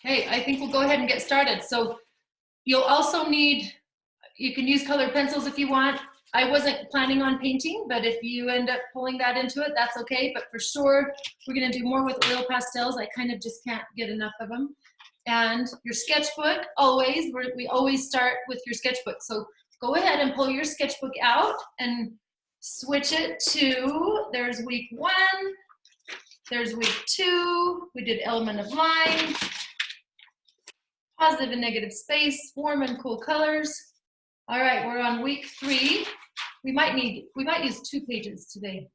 Okay, I think we'll go ahead and get started. So you'll also need, you can use colored pencils if you want. I wasn't planning on painting, but if you end up pulling that into it, that's okay. But for sure, we're gonna do more with oil pastels. I kind of just can't get enough of them. And your sketchbook, always, we always start with your sketchbook. So go ahead and pull your sketchbook out and switch it to, there's week 1, there's week 2, we did element of line, positive and negative space, warm and cool colors. All right, we're on week 3. We might use 2 pages today.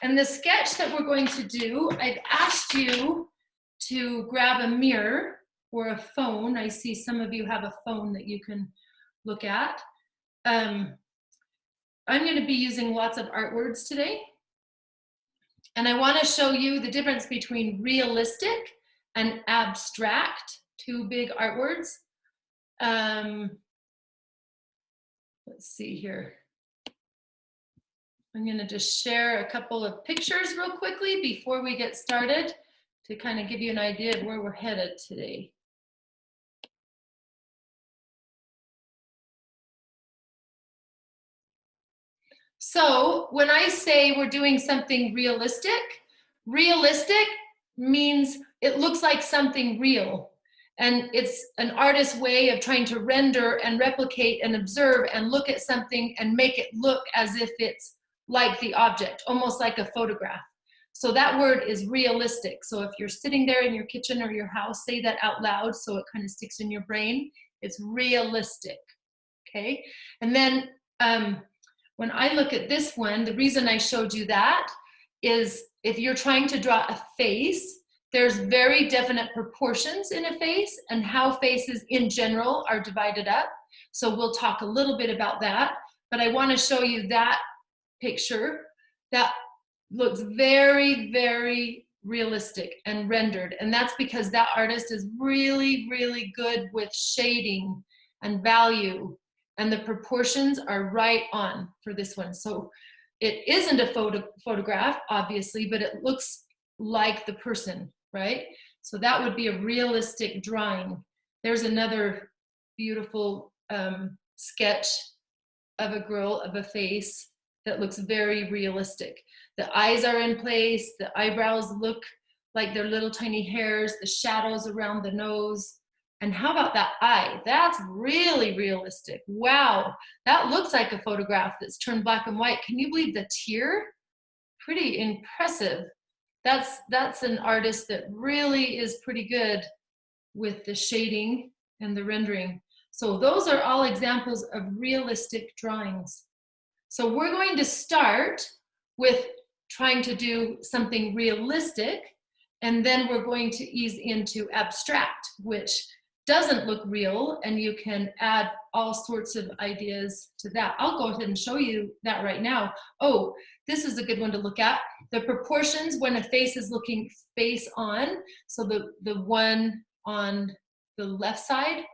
And the sketch that we're going to do, I've asked you to grab a mirror or a phone. I see some of you have a phone that you can look at. I'm going to be using lots of art words today. And I want to show you the difference between realistic and abstract, 2 big art words. Let's see here. I'm going to just share a couple of pictures real quickly before we get started to kind of give you an idea of where we're headed today. So when I say we're doing something realistic, realistic means it looks like something real. And it's an artist's way of trying to render and replicate and observe and look at something and make it look as if it's like the object, almost like a photograph. So that word is realistic. So if you're sitting there in your kitchen or your house, say that out loud so it kind of sticks in your brain. It's realistic, okay? And then when I look at this one, the reason I showed you that is if you're trying to draw a face, there's very definite proportions in a face and how faces in general are divided up. So we'll talk a little bit about that, but I want to show you that picture that looks very, very realistic and rendered. And that's because that artist is really, really good with shading and value. And the proportions are right on for this one. So it isn't a photograph, obviously, but it looks like the person, right? So that would be a realistic drawing. There's another beautiful sketch of a girl, of a face that looks very realistic. The eyes are in place, the eyebrows look like they're little tiny hairs, the shadows around the nose. And how about that eye? That's really realistic. Wow, that looks like a photograph that's turned black and white. Can you believe the tear? Pretty impressive. That's an artist that really is pretty good with the shading and the rendering. So those are all examples of realistic drawings. So we're going to start with trying to do something realistic, and then we're going to ease into abstract, which doesn't look real, and you can add all sorts of ideas to that. I'll go ahead and show you that right now. Oh, this is a good one to look at. The proportions when a face is looking face on. So the one on the left side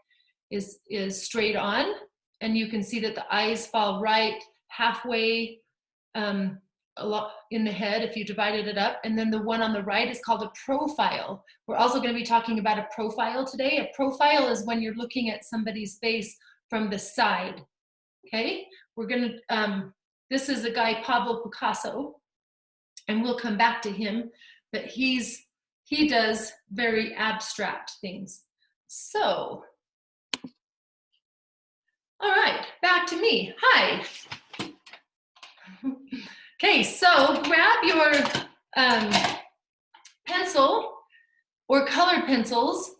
is straight on, and you can see that the eyes fall right halfway a lot in the head if you divided it up. And then the one on the right is called a profile. We're also going to be talking about a profile today. A profile is when you're looking at somebody's face from the side. Okay, we're going to this is a guy, Pablo Picasso, and we'll come back to him, but he does very abstract things. So all right, back to me. Hi. Okay, so grab your pencil or colored pencils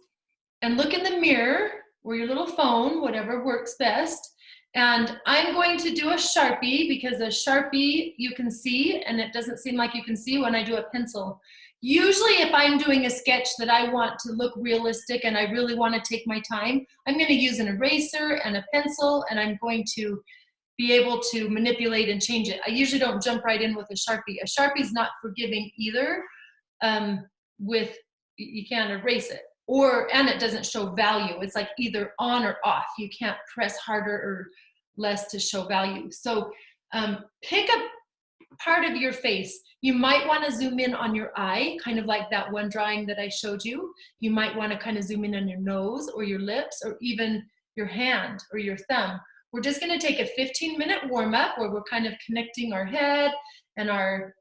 and look in the mirror or your little phone, whatever works best. And I'm going to do a Sharpie because a Sharpie you can see, and it doesn't seem like you can see when I do a pencil. Usually if I'm doing a sketch that I want to look realistic and I really want to take my time, I'm going to use an eraser and a pencil, and I'm going to be able to manipulate and change it. I usually don't jump right in with a Sharpie. A Sharpie's not forgiving either. You can't erase it, and it doesn't show value. It's like either on or off. You can't press harder or less to show value. So pick part of your face. You might want to zoom in on your eye, kind of like that one drawing that I showed you. You might want to kind of zoom in on your nose or your lips or even your hand or your thumb. We're just going to take a 15-minute warm-up where we're kind of connecting our head and our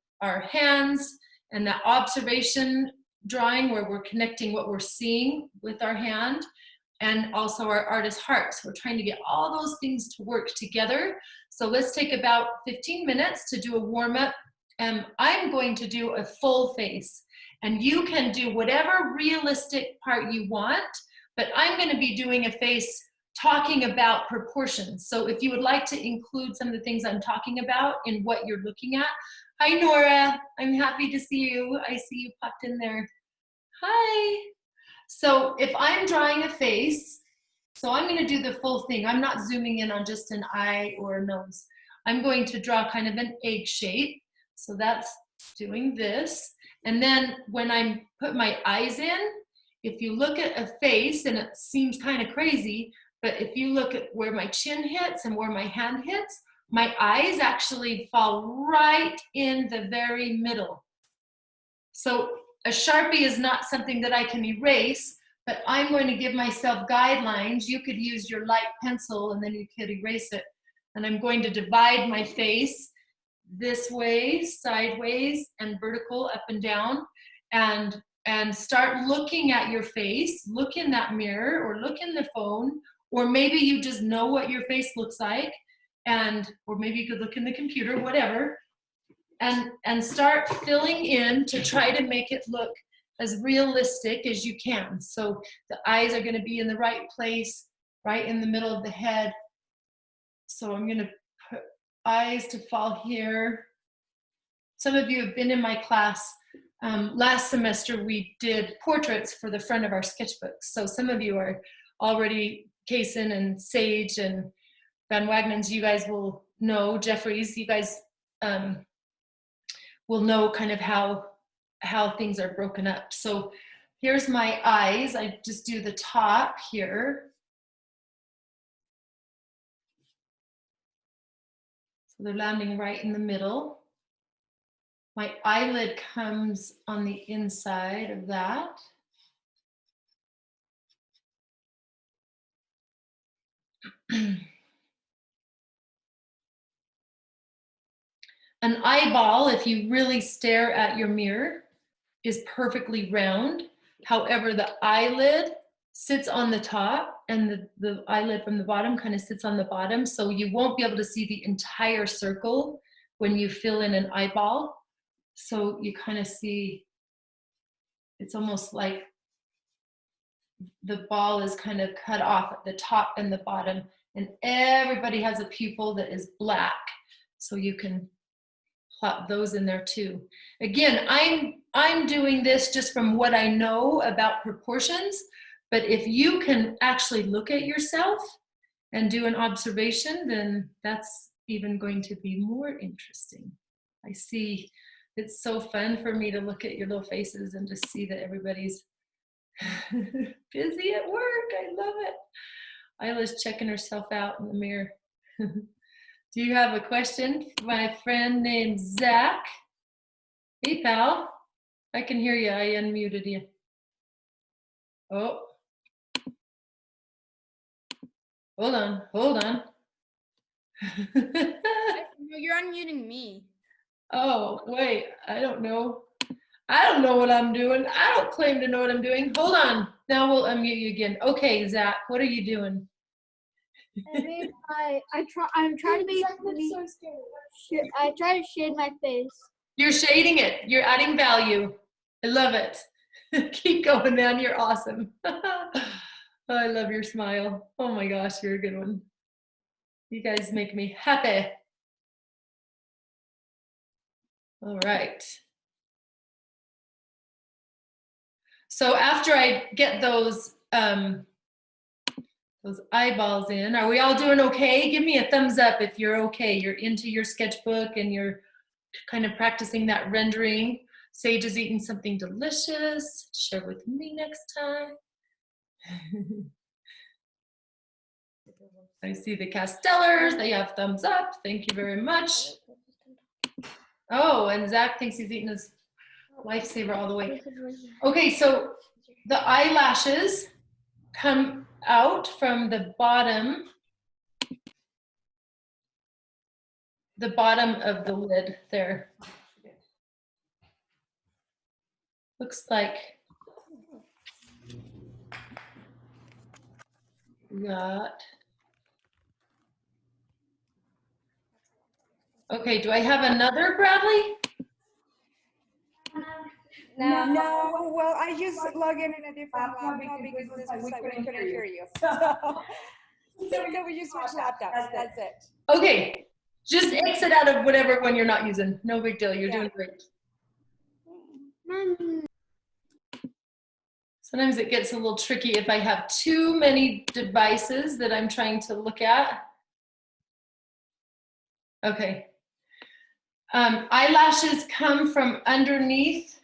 hands, and that observation drawing where we're connecting what we're seeing with our hand, and also our artist heart. So we're trying to get all those things to work together. So let's take about 15 minutes to do a warm-up. And I'm going to do a full face. And you can do whatever realistic part you want, but I'm going to be doing a face talking about proportions. So if you would like to include some of the things I'm talking about in what you're looking at. Hi, Nora. I'm happy to see you. I see you popped in there. Hi. So if I'm drawing a face, so I'm going to do the full thing. I'm not zooming in on just an eye or a nose. I'm going to draw kind of an egg shape. So that's doing this. And then when I put my eyes in, if you look at a face, and it seems kind of crazy, but if you look at where my chin hits and where my hand hits, my eyes actually fall right in the very middle. So a Sharpie is not something that I can erase, but I'm going to give myself guidelines. You could use your light pencil and then you could erase it. And I'm going to divide my face this way, sideways, and vertical, up and down, and start looking at your face. Look in that mirror or look in the phone, or maybe you just know what your face looks like, or maybe you could look in the computer, whatever, and start filling in to try to make it look as realistic as you can. So the eyes are going to be in the right place, right in the middle of the head. So I'm going to put eyes to fall here. Some of you have been in my class. Last semester we did portraits for the front of our sketchbooks. So some of you are already, Kaysen and Sage and Van Wagnens, you guys will know, Jeffries, you guys will know kind of how things are broken up. So here's my eyes. I just do the top here. So they're landing right in the middle. My eyelid comes on the inside of that. An eyeball, if you really stare at your mirror, is perfectly round. However, the eyelid sits on the top and the eyelid from the bottom kind of sits on the bottom. So you won't be able to see the entire circle when you fill in an eyeball. So you kind of see, it's almost like the ball is kind of cut off at the top and the bottom, and everybody has a pupil that is black. So you can plot those in there too. Again, I'm doing this just from what I know about proportions, but if you can actually look at yourself and do an observation, then that's even going to be more interesting. I see, it's so fun for me to look at your little faces and just see that everybody's busy at work. I love it. Isla's checking herself out in the mirror. Do you have a question? My friend named Zach. Hey, pal. I can hear you. I unmuted you. Oh. Hold on. Hold on. No, you're unmuting me. Oh, wait. I don't know. I don't know what I'm doing. I don't claim to know what I'm doing. Hold on. Now we'll unmute you again. Okay, Zach, what are you doing? I'm trying to make I try to shade my face. You're shading it. You're adding value. I love it. Keep going, man. You're awesome. Oh, I love your smile. Oh my gosh, you're a good one. You guys make me happy. All right. So after I get those eyeballs in, are we all doing okay? Give me a thumbs up if you're okay. You're into your sketchbook and you're kind of practicing that rendering. Sage is eating something delicious. Share with me next time. I see the Castellers. They have thumbs up. Thank you very much. Oh, and Zach thinks he's eating his lifesaver all the way. Okay, so the eyelashes come out from the bottom of the lid there. Looks like that. Okay, do I have another, Bradley? No, well, I just log in a different laptop because this was like we couldn't hear you. So we just switched laptops, that's it. Okay, just exit out of whatever one you're not using. No big deal, you're doing great. Sometimes it gets a little tricky if I have too many devices that I'm trying to look at. Okay. Eyelashes come from underneath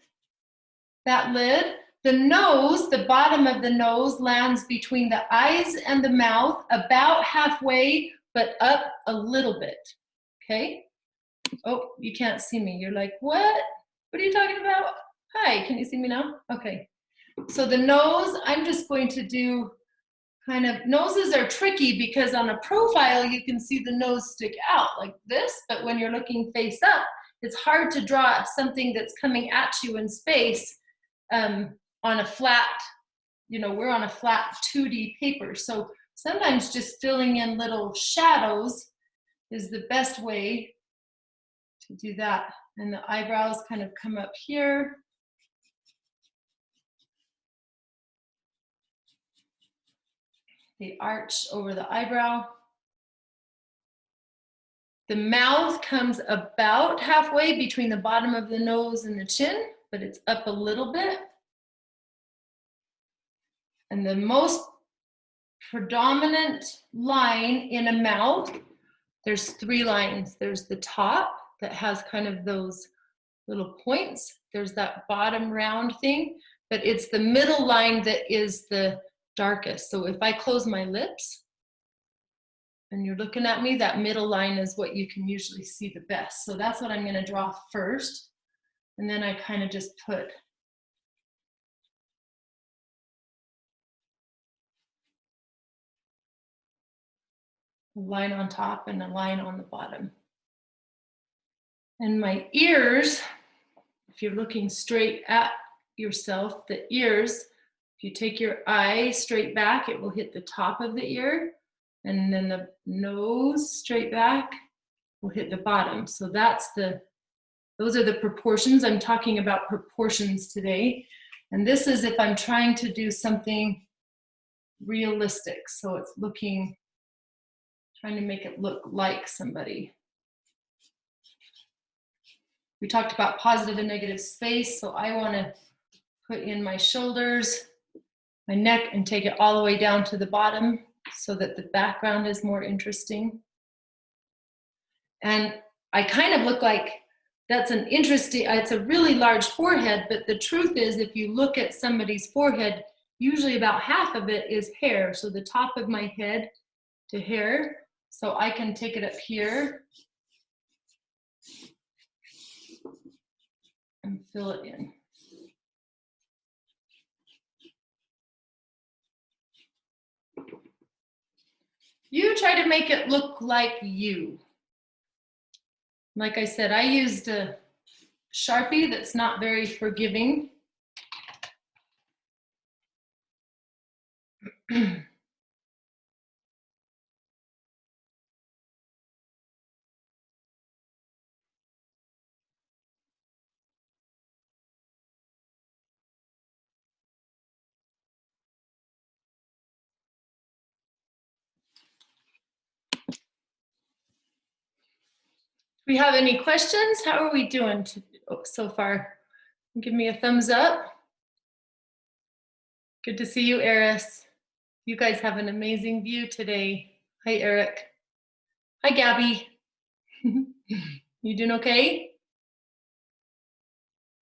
that lid. The nose, the bottom of the nose lands between the eyes and the mouth, about halfway, but up a little bit, okay? Oh, you can't see me. You're like, what? What are you talking about? Hi, can you see me now? Okay. So the nose, I'm just going to do kind of, noses are tricky because on a profile, you can see the nose stick out like this, but when you're looking face up, it's hard to draw something that's coming at you in space on a flat, you know, we're on a flat 2D paper. So sometimes just filling in little shadows is the best way to do that. And the eyebrows kind of come up here. They arch over the eyebrow. The mouth comes about halfway between the bottom of the nose and the chin, but it's up a little bit. And the most predominant line in a mouth, there's 3 lines. There's the top that has kind of those little points. There's that bottom round thing, but it's the middle line that is the darkest. So if I close my lips and you're looking at me, that middle line is what you can usually see the best. So that's what I'm going to draw first. And then I kind of just put a line on top and a line on the bottom. And my ears, if you're looking straight at yourself, the ears, if you take your eye straight back, it will hit the top of the ear. And then the nose straight back will hit the bottom. So those are the proportions. I'm talking about proportions today. And this is if I'm trying to do something realistic. So it's trying to make it look like somebody. We talked about positive and negative space. So I want to put in my shoulders, my neck, and take it all the way down to the bottom so that the background is more interesting. And I kind of look like that's an interesting, it's a really large forehead, but the truth is if you look at somebody's forehead, usually about half of it is hair. So the top of my head to hair. So I can take it up here and fill it in. You try to make it look like you. Like I said, I used a Sharpie that's not very forgiving. We have any questions? How are we doing so far? Give me a thumbs up. Good to see you, Eris. You guys have an amazing view today. Hi, Eric. Hi, Gabby. You doing okay?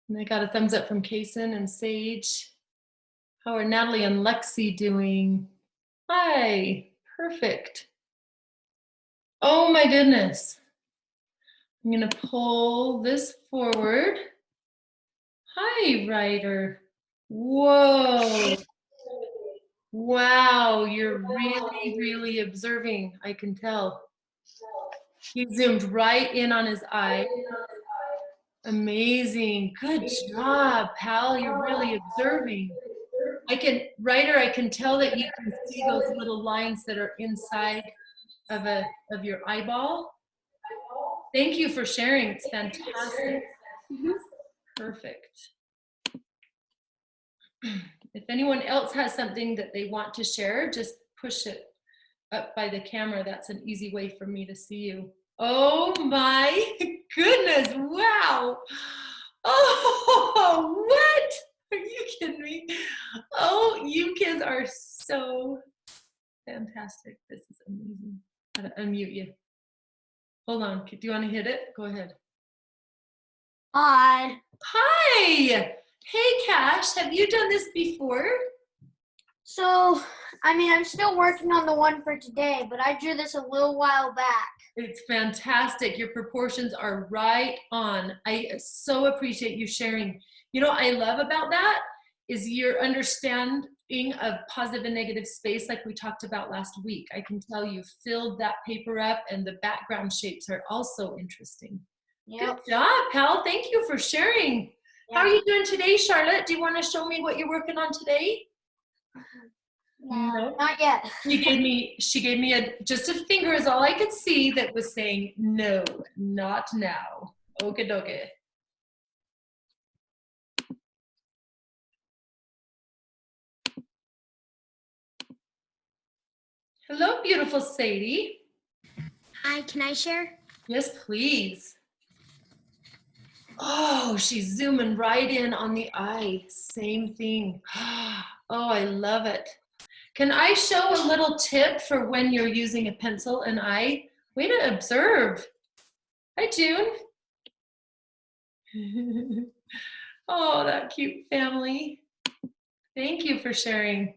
And I got a thumbs up from Kason and Sage. How are Natalie and Lexi doing? Hi, perfect. Oh my goodness. I'm gonna pull this forward. Hi, Ryder. Whoa. Wow, you're really, really observing, I can tell. He zoomed right in on his eye. Amazing. Good job, pal. You're really observing. Ryder, I can tell that you can see those little lines that are inside of your eyeball. Thank you for sharing. It's fantastic. Perfect. If anyone else has something that they want to share, just push it up by the camera. That's an easy way for me to see you. Oh my goodness, wow. Oh, what? Are you kidding me? Oh, you kids are so fantastic. This is amazing. I'm gonna unmute you. Hold on, do you want to hit it? Go ahead. Hi. Hi. Hey, Cash, have you done this before? So, I mean, I'm still working on the one for today, but I drew this a little while back. It's fantastic. Your proportions are right on. I so appreciate you sharing. You know what I love about that is your understanding of positive and negative space like we talked about last week. I can tell you filled that paper up and the background shapes are also interesting. Yep. Good job, pal. Thank you for sharing. How are you doing today, Charlotte? Do you want to show me what you're working on today? No, not yet. She gave me just a finger is all I could see that was saying no, not now. Okie dokie. Hello, beautiful Sadie. Hi, can I share? Yes, please. Oh, she's zooming right in on the eye. Same thing. Oh, I love it. Can I show a little tip for when you're using a pencil and eye? Way to observe. Hi, June. Oh, that cute family. Thank you for sharing.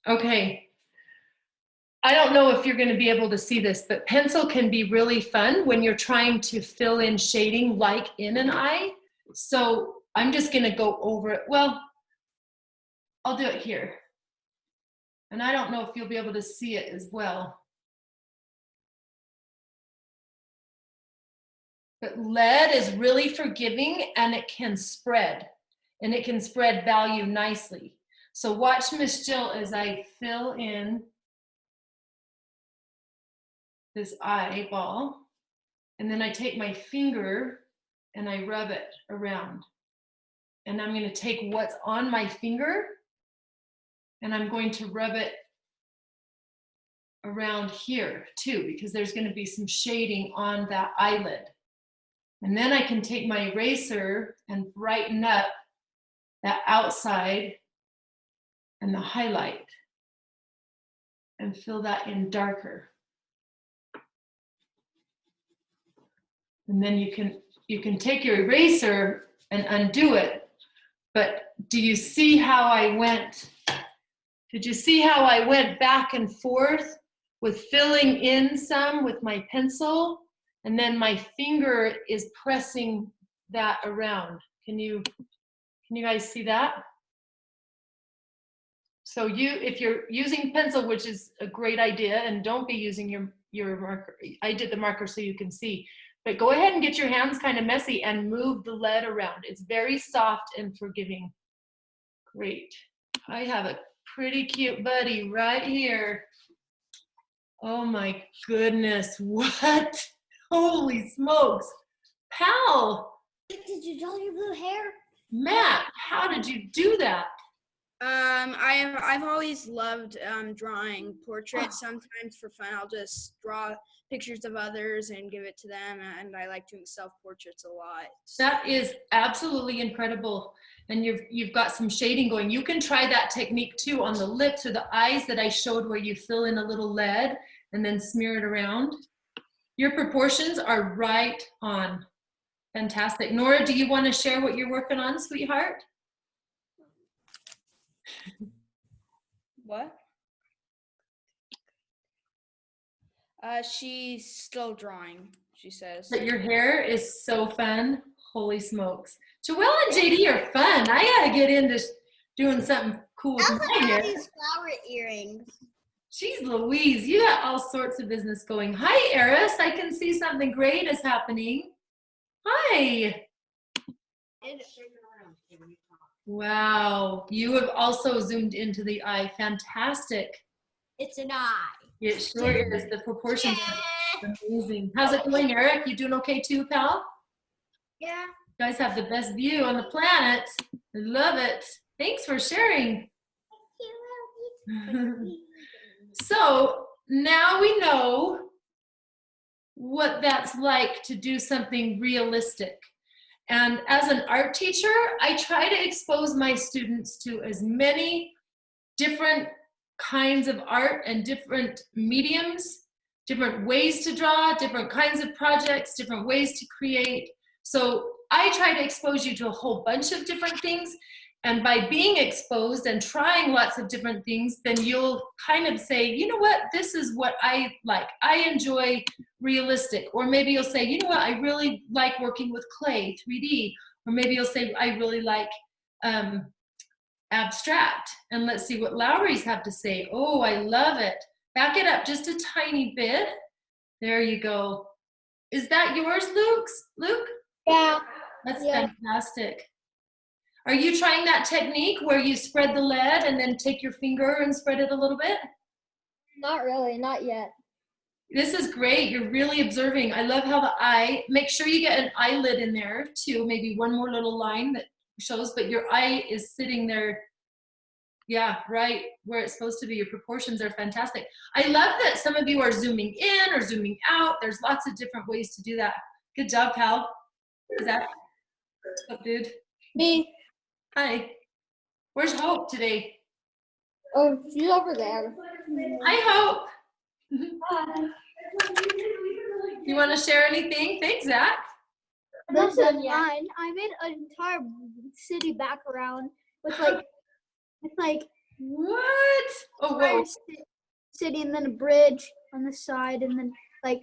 Okay. I don't know if you're going to be able to see this, but pencil can be really fun when you're trying to fill in shading like in an eye. So I'm just going to go over it. Well, I'll do it here. And I don't know if you'll be able to see it as well. But lead is really forgiving and it can spread. And it can spread value nicely. So watch Miss Jill as I fill in this eyeball. And then I take my finger and I rub it around. And I'm going to take what's on my finger and I'm going to rub it around here too, because there's going to be some shading on that eyelid. And then I can take my eraser and brighten up that outside and the highlight and fill that in darker. And then you can take your eraser and undo it. But do you see how I went? Did you see how I went back and forth with filling in some with my pencil? And then my finger is pressing that around. Can you guys see that? So if you're using pencil, which is a great idea, and don't be using your marker. I did the marker so you can see. But go ahead and get your hands kind of messy and move the lead around. It's very soft and forgiving. Great. I have a pretty cute buddy right here. Oh my goodness, what? Holy smokes. Pal, Did you draw your blue hair? Matt, how did you do that? I've always loved drawing portraits. Sometimes for fun, I'll just draw pictures of others and give it to them. And I like doing self-portraits a lot. That is absolutely incredible. And you've got some shading going. You can try that technique too on the lips or the eyes that I showed where you fill in a little lead and then smear it around. Your proportions are right on. Fantastic. Nora, do you want to share what you're working on, sweetheart? What? She's still drawing, she says. But your hair is so fun. Holy smokes. Joelle and JD are fun. I gotta get into doing something cool with my hair. These flower earrings. Jeez Louise, you got all sorts of business going. Hi, Eris. I can see something great is happening. Hi. Wow. You have also zoomed into the eye. Fantastic. It's an eye. It sure is. The proportions are amazing. How's it going, Eric? You doing okay too, pal? Yeah. You guys have the best view on the planet. I love it. Thanks for sharing. So now we know what that's like to do something realistic. And as an art teacher, I try to expose my students to as many different kinds of art and different mediums, different ways to draw, different kinds of projects, different ways to create. So I try to expose you to a whole bunch of different things. And by being exposed and trying lots of different things, then you'll kind of say, you know what, this is what I like. I enjoy realistic. Or maybe you'll say, you know what, I really like working with clay, 3D. Or maybe you'll say, I really like abstract. And let's see what Lowry's have to say. Oh, I love it. Back it up just a tiny bit. There you go. Is that yours, Luke? Yeah. That's Yeah. fantastic. Are you trying that technique where you spread the lead and then take your finger and spread it a little bit? Not really, not yet. This is great. You're really observing. I love how the eye, make sure you get an eyelid in there too, maybe one more little line that shows, but your eye is sitting there, yeah, right where it's supposed to be. Your proportions are fantastic. I love that some of you are zooming in or zooming out. There's lots of different ways to do that. Good job, pal. Is that, what's up, dude? Me. Hi. Where's Hope today? Oh, she's over there. Hi, Hope. You want to share anything? Thanks, Zach. This is mine. I made an entire city background with like What? Oh, whoa. city and then a bridge on the side and then like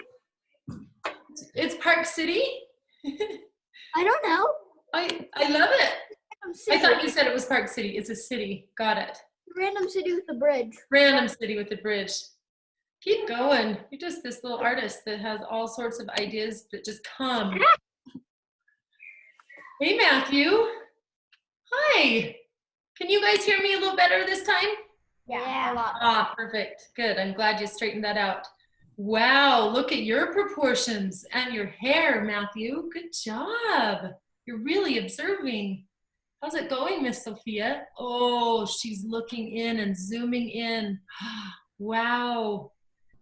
It's Park City? I don't know. I love it. I City. thought you said it was Park City. It's a city. Got it. Random city with a bridge. Random city with a bridge. Keep going. You're just this little artist that has all sorts of ideas that just come. Hey, Matthew. Hi. Can you guys hear me a little better this time? Yeah. A lot. Ah, perfect. Good. I'm glad you straightened that out. Wow, look at your proportions and your hair, Matthew. Good job. You're really observing. How's it going, Miss Sophia? Oh, she's looking in and zooming in. Wow.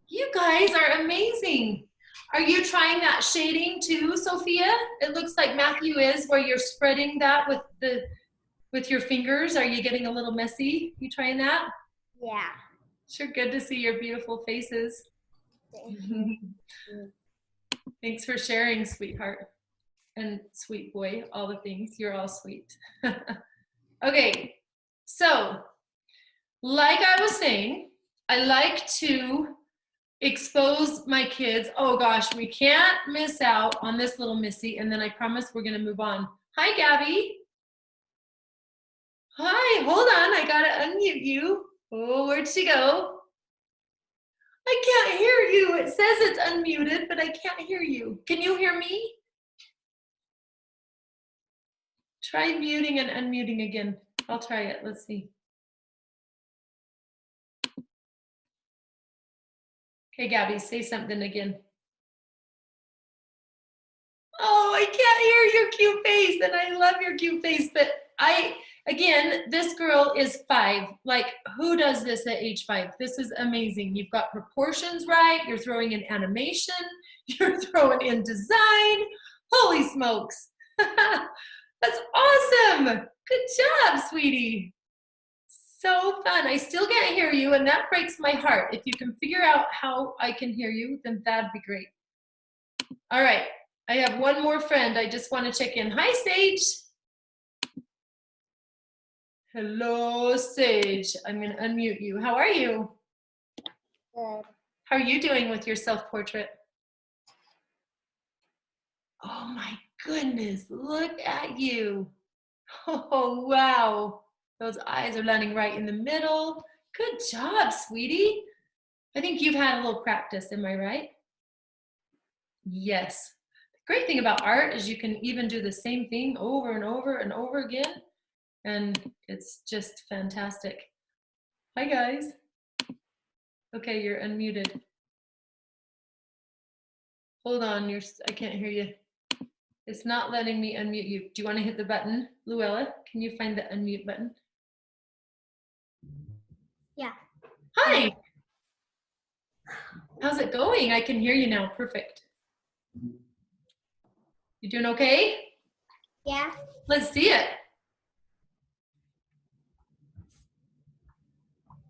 You guys are amazing. Are you trying that shading too, Sophia? It looks like Matthew is, where you're spreading that with your fingers. Are you getting a little messy? You trying that? Yeah. Sure, good to see your beautiful faces. Thanks for sharing, sweetheart. And sweet boy, all the things. You're all sweet. Okay, so like I was saying, I like to expose my kids. Oh gosh, we can't miss out on this little Missy, and then I promise we're gonna move on. Hi, Gabby. Hi, hold on, I gotta unmute you. Oh, where'd she go? I can't hear you. It says it's unmuted, but I can't hear you. Can you hear me? Try muting and unmuting again. I'll try it. Let's see. Okay, Gabby, say something again. Oh, I can't hear your cute face, and I love your cute face, but again, this girl is 5. Like, who does this at age 5? This is amazing. You've got proportions right. You're throwing in animation. You're throwing in design. Holy smokes. That's awesome. Good job, sweetie. So fun. I still can't hear you, and that breaks my heart. If you can figure out how I can hear you, then that'd be great. All right. I have one more friend. I just want to check in. Hi, Sage. Hello, Sage. I'm going to unmute you. How are you? Good. How are you doing with your self-portrait? Oh my goodness, look at you. Oh, wow. Those eyes are landing right in the middle. Good job, sweetie. I think you've had a little practice, am I right? Yes. The great thing about art is you can even do the same thing over and over and over again, and it's just fantastic. Hi, guys. Okay, you're unmuted. Hold on, I can't hear you. It's not letting me unmute you. Do you want to hit the button, Luella? Can you find the unmute button? Yeah. Hi. How's it going? I can hear you now. Perfect. You doing okay? Yeah. Let's see it.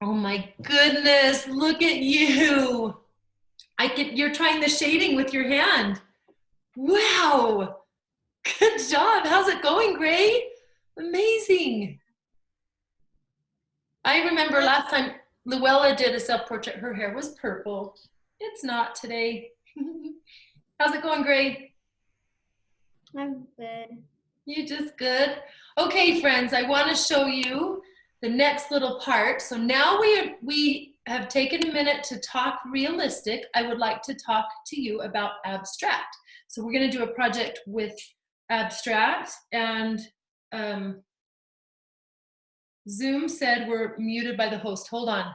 Oh my goodness, look at you. You're trying the shading with your hand. Wow. Good job. How's it going, Gray? Amazing. I remember last time Luella did a self-portrait, her hair was purple. It's not today. How's it going, Gray? I'm good. You just good? Okay, friends, I want to show you the next little part. So now we have taken a minute to talk realistic. I would like to talk to you about abstract. So we're going to do a project with abstract, and Zoom said we're muted by the host. Hold on.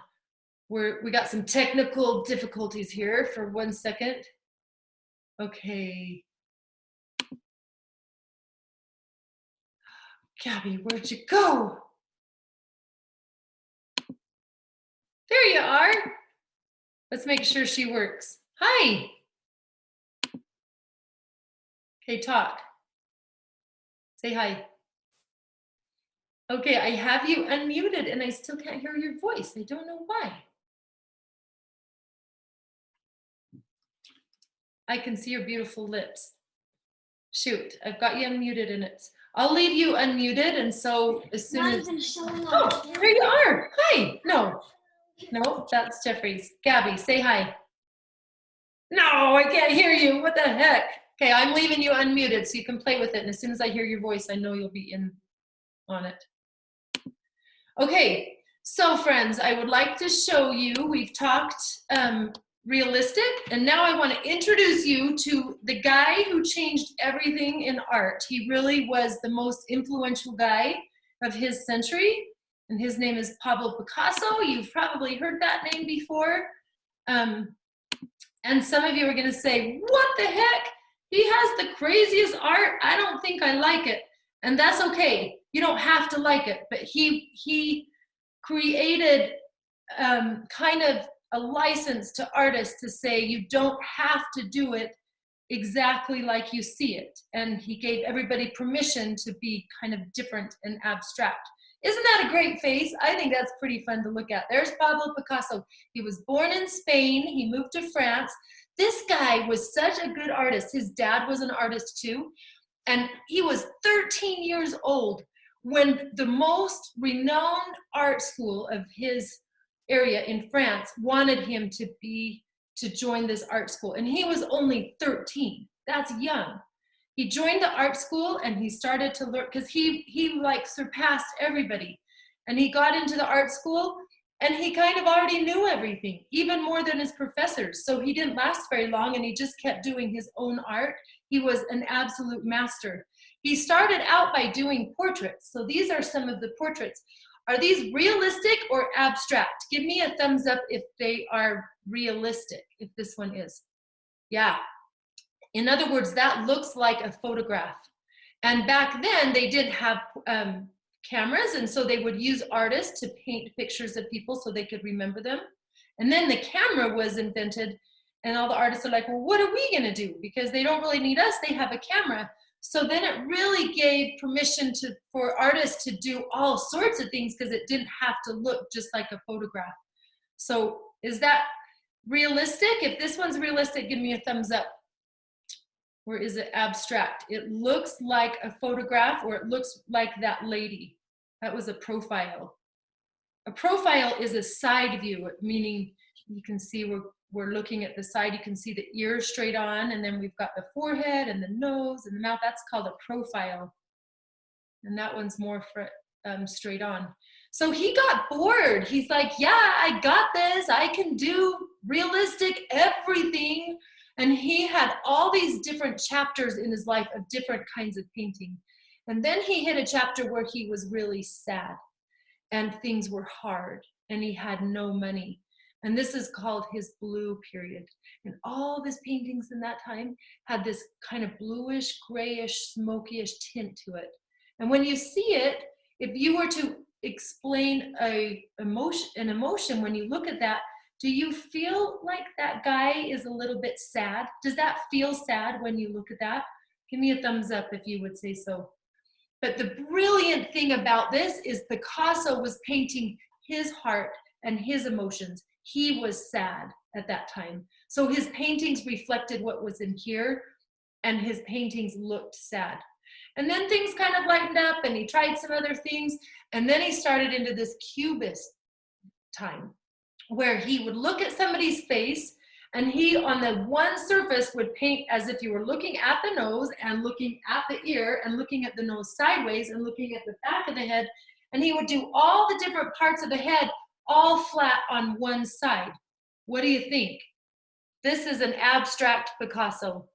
We got some technical difficulties here for 1 second. Okay. Gabby, where'd you go? There you are. Let's make sure she works. Hi. Okay, talk. Say hi. Okay, I have you unmuted and I still can't hear your voice. I don't know why. I can see your beautiful lips. Shoot, I've got you unmuted and I'll leave you unmuted, and so as soon as... Oh, there you are. Hi. No, that's Jeffrey's. Gabby, say hi. No, I can't hear you. What the heck? Okay, I'm leaving you unmuted so you can play with it, and as soon as I hear your voice, I know you'll be in on it. Okay, so friends, I would like to show you, we've talked realistic, and now I want to introduce you to the guy who changed everything in art. He really was the most influential guy of his century, and his name is Pablo Picasso. You've probably heard that name before. And some of you are going to say, what the heck? He has the craziest art. I don't think I like it. And that's okay. You don't have to like it. But he created kind of a license to artists to say you don't have to do it exactly like you see it. And he gave everybody permission to be kind of different and abstract. Isn't that a great face? I think that's pretty fun to look at. There's Pablo Picasso. He was born in Spain. He moved to France. This guy was such a good artist. His dad was an artist too. And he was 13 years old when the most renowned art school of his area in France wanted him to join this art school. And he was only 13. That's young. He joined the art school and he started to learn, because he like surpassed everybody. And he got into the art school and he kind of already knew everything, even more than his professors. So he didn't last very long and he just kept doing his own art. He was an absolute master. He started out by doing portraits. So these are some of the portraits. Are these realistic or abstract? Give me a thumbs up if they are realistic, if this one is. Yeah. In other words, that looks like a photograph. And back then they didn't have cameras, and so they would use artists to paint pictures of people so they could remember them. And then the camera was invented, and all the artists are like, well, what are we gonna do? Because they don't really need us, they have a camera. So then it really gave permission for artists to do all sorts of things because it didn't have to look just like a photograph. So is that realistic? If this one's realistic, give me a thumbs up. Or is it abstract? It looks like a photograph, or it looks like that lady. That was a profile. A profile is a side view, meaning you can see we're looking at the side, you can see the ears straight on, and then we've got the forehead and the nose and the mouth. That's called a profile. And that one's more straight on. So he got bored. He's like, yeah, I got this. I can do realistic everything. And he had all these different chapters in his life of different kinds of painting. And then he hit a chapter where he was really sad and things were hard and he had no money. And this is called his blue period. And all of his paintings in that time had this kind of bluish, grayish, smokyish tint to it. And when you see it, if you were to explain an emotion when you look at that, do you feel like that guy is a little bit sad? Does that feel sad when you look at that? Give me a thumbs up if you would say so. But the brilliant thing about this is Picasso was painting his heart and his emotions. He was sad at that time. So his paintings reflected what was in here, and his paintings looked sad. And then things kind of lightened up and he tried some other things. And then he started into this cubist time where he would look at somebody's face and he on the one surface would paint as if you were looking at the nose and looking at the ear and looking at the nose sideways and looking at the back of the head. And he would do all the different parts of the head all flat on one side. What do you think? This is an abstract Picasso.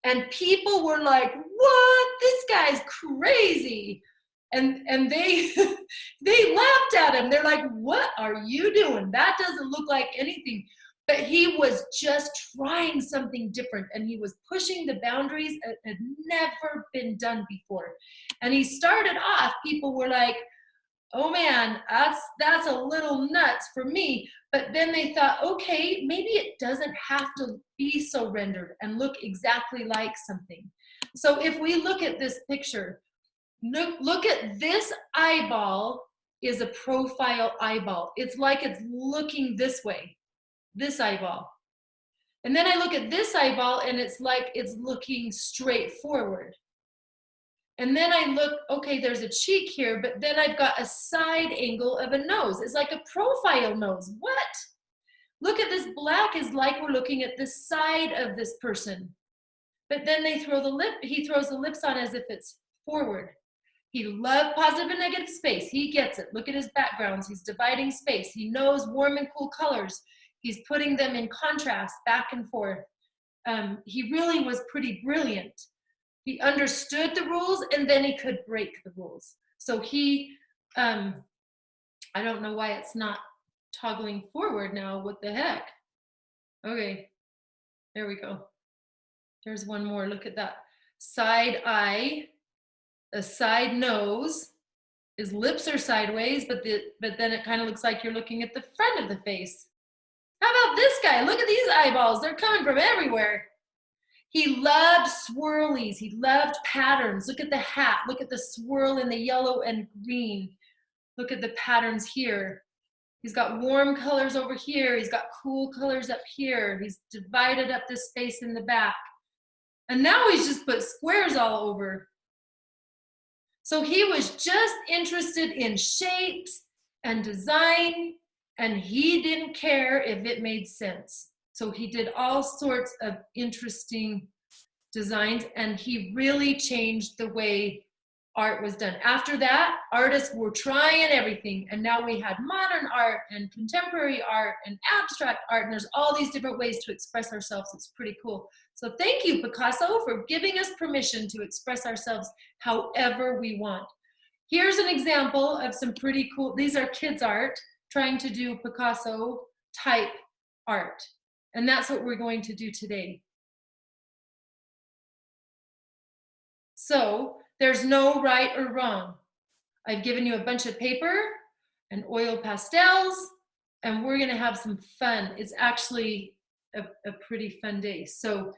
And people were like, what? This guy's crazy. And they they laughed at him. They're like, what are you doing? That doesn't look like anything. But he was just trying something different. And he was pushing the boundaries that had never been done before. And he started off, people were like, oh man, that's a little nuts for me. But then they thought, okay, maybe it doesn't have to be so rendered and look exactly like something. So if we look at this picture, look at this eyeball is a profile eyeball. It's like it's looking this way, this eyeball. And then I look at this eyeball and it's like it's looking straight forward. And then I look, okay, there's a cheek here, but then I've got a side angle of a nose. It's like a profile nose. What? Look at this black is like we're looking at the side of this person. But then they throw the lip, he throws the lips on as if it's forward. He loved positive and negative space. He gets it. Look at his backgrounds. He's dividing space. He knows warm and cool colors. He's putting them in contrast back and forth. He really was pretty brilliant. He understood the rules and then he could break the rules. So he, I don't know why it's not toggling forward now. What the heck? Okay, there we go. There's one more. Look at that. Side eye, a side nose. His lips are sideways, but then it kind of looks like you're looking at the front of the face. How about this guy? Look at these eyeballs. They're coming from everywhere. He loved swirlies. He loved patterns. Look at the hat. Look at the swirl in the yellow and green. Look at the patterns here. He's got warm colors over here. He's got cool colors up here. He's divided up this space in the back. And now he's just put squares all over. So he was just interested in shapes and design, and he didn't care if it made sense. So he did all sorts of interesting designs, and he really changed the way art was done. After that, artists were trying everything, and now we had modern art and contemporary art and abstract art, and there's all these different ways to express ourselves. It's pretty cool. So thank you, Picasso, for giving us permission to express ourselves however we want. Here's an example of some pretty cool, these are kids' art, trying to do Picasso type art. And that's what we're going to do today. So there's no right or wrong. I've given you a bunch of paper and oil pastels, and we're gonna have some fun. It's actually a pretty fun day. So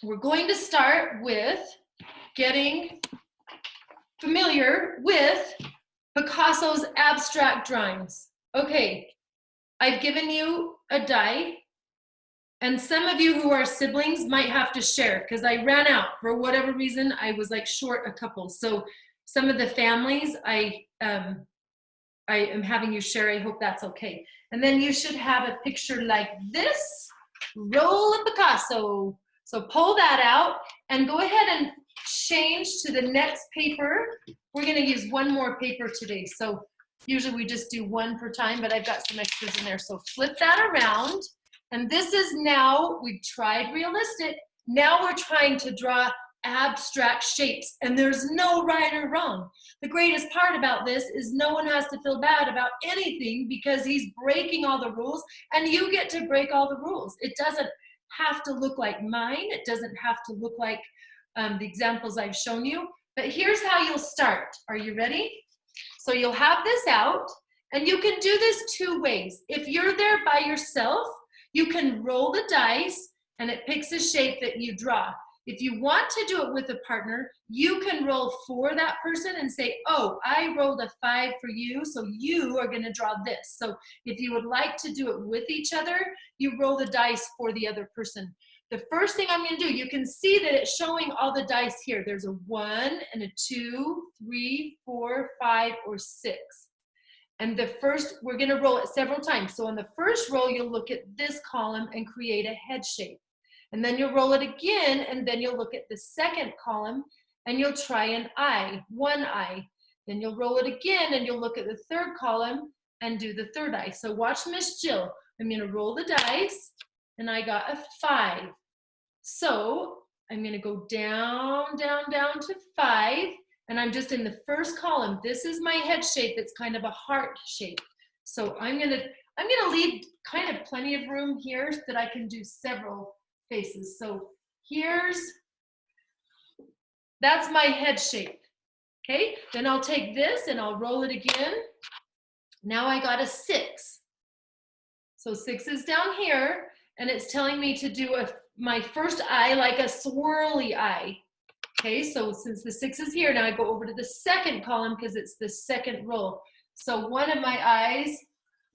we're going to start with getting familiar with Picasso's abstract drawings. Okay, I've given you a die, and some of you who are siblings might have to share because I ran out for whatever reason. I was like short a couple. So some of the families, I I am having you share. I hope that's okay. And then you should have a picture like this. Roll a Picasso. So pull that out and go ahead and change to the next paper. We're going to use one more paper today. So usually we just do one per time, but I've got some extras in there. So flip that around. And this is now, we've tried realistic. Now we're trying to draw abstract shapes, and there's no right or wrong. The greatest part about this is no one has to feel bad about anything because he's breaking all the rules, and you get to break all the rules. It doesn't have to look like mine. It doesn't have to look like the examples I've shown you, but here's how you'll start. Are you ready? So you'll have this out, and you can do this two ways. If you're there by yourself, you can roll the dice, and it picks a shape that you draw. If you want to do it with a partner, you can roll for that person and say, oh, I rolled a 5 for you, so you are going to draw this. So if you would like to do it with each other, you roll the dice for the other person. The first thing I'm going to do, you can see that it's showing all the dice here. There's a 1 and a 2, 3, 4, 5, or 6. And the first, we're going to roll it several times. So on the first roll, you'll look at this column and create a head shape. And then you'll roll it again, and then you'll look at the second column, and you'll try an eye, one eye. Then you'll roll it again, and you'll look at the third column and do the third eye. So watch Miss Jill. I'm going to roll the dice, and I got a 5. So I'm going to go down, down, down to 5, and I'm just in the first column. This is my head shape. It's kind of a heart shape. So I'm going to leave kind of plenty of room here so that I can do several faces. So that's my head shape. Okay, then I'll take this and I'll roll it again. Now I got a 6. So 6 is down here, and it's telling me to do my first eye like a swirly eye. Okay, so since the 6 is here, now I go over to the second column because it's the second roll. So one of my eyes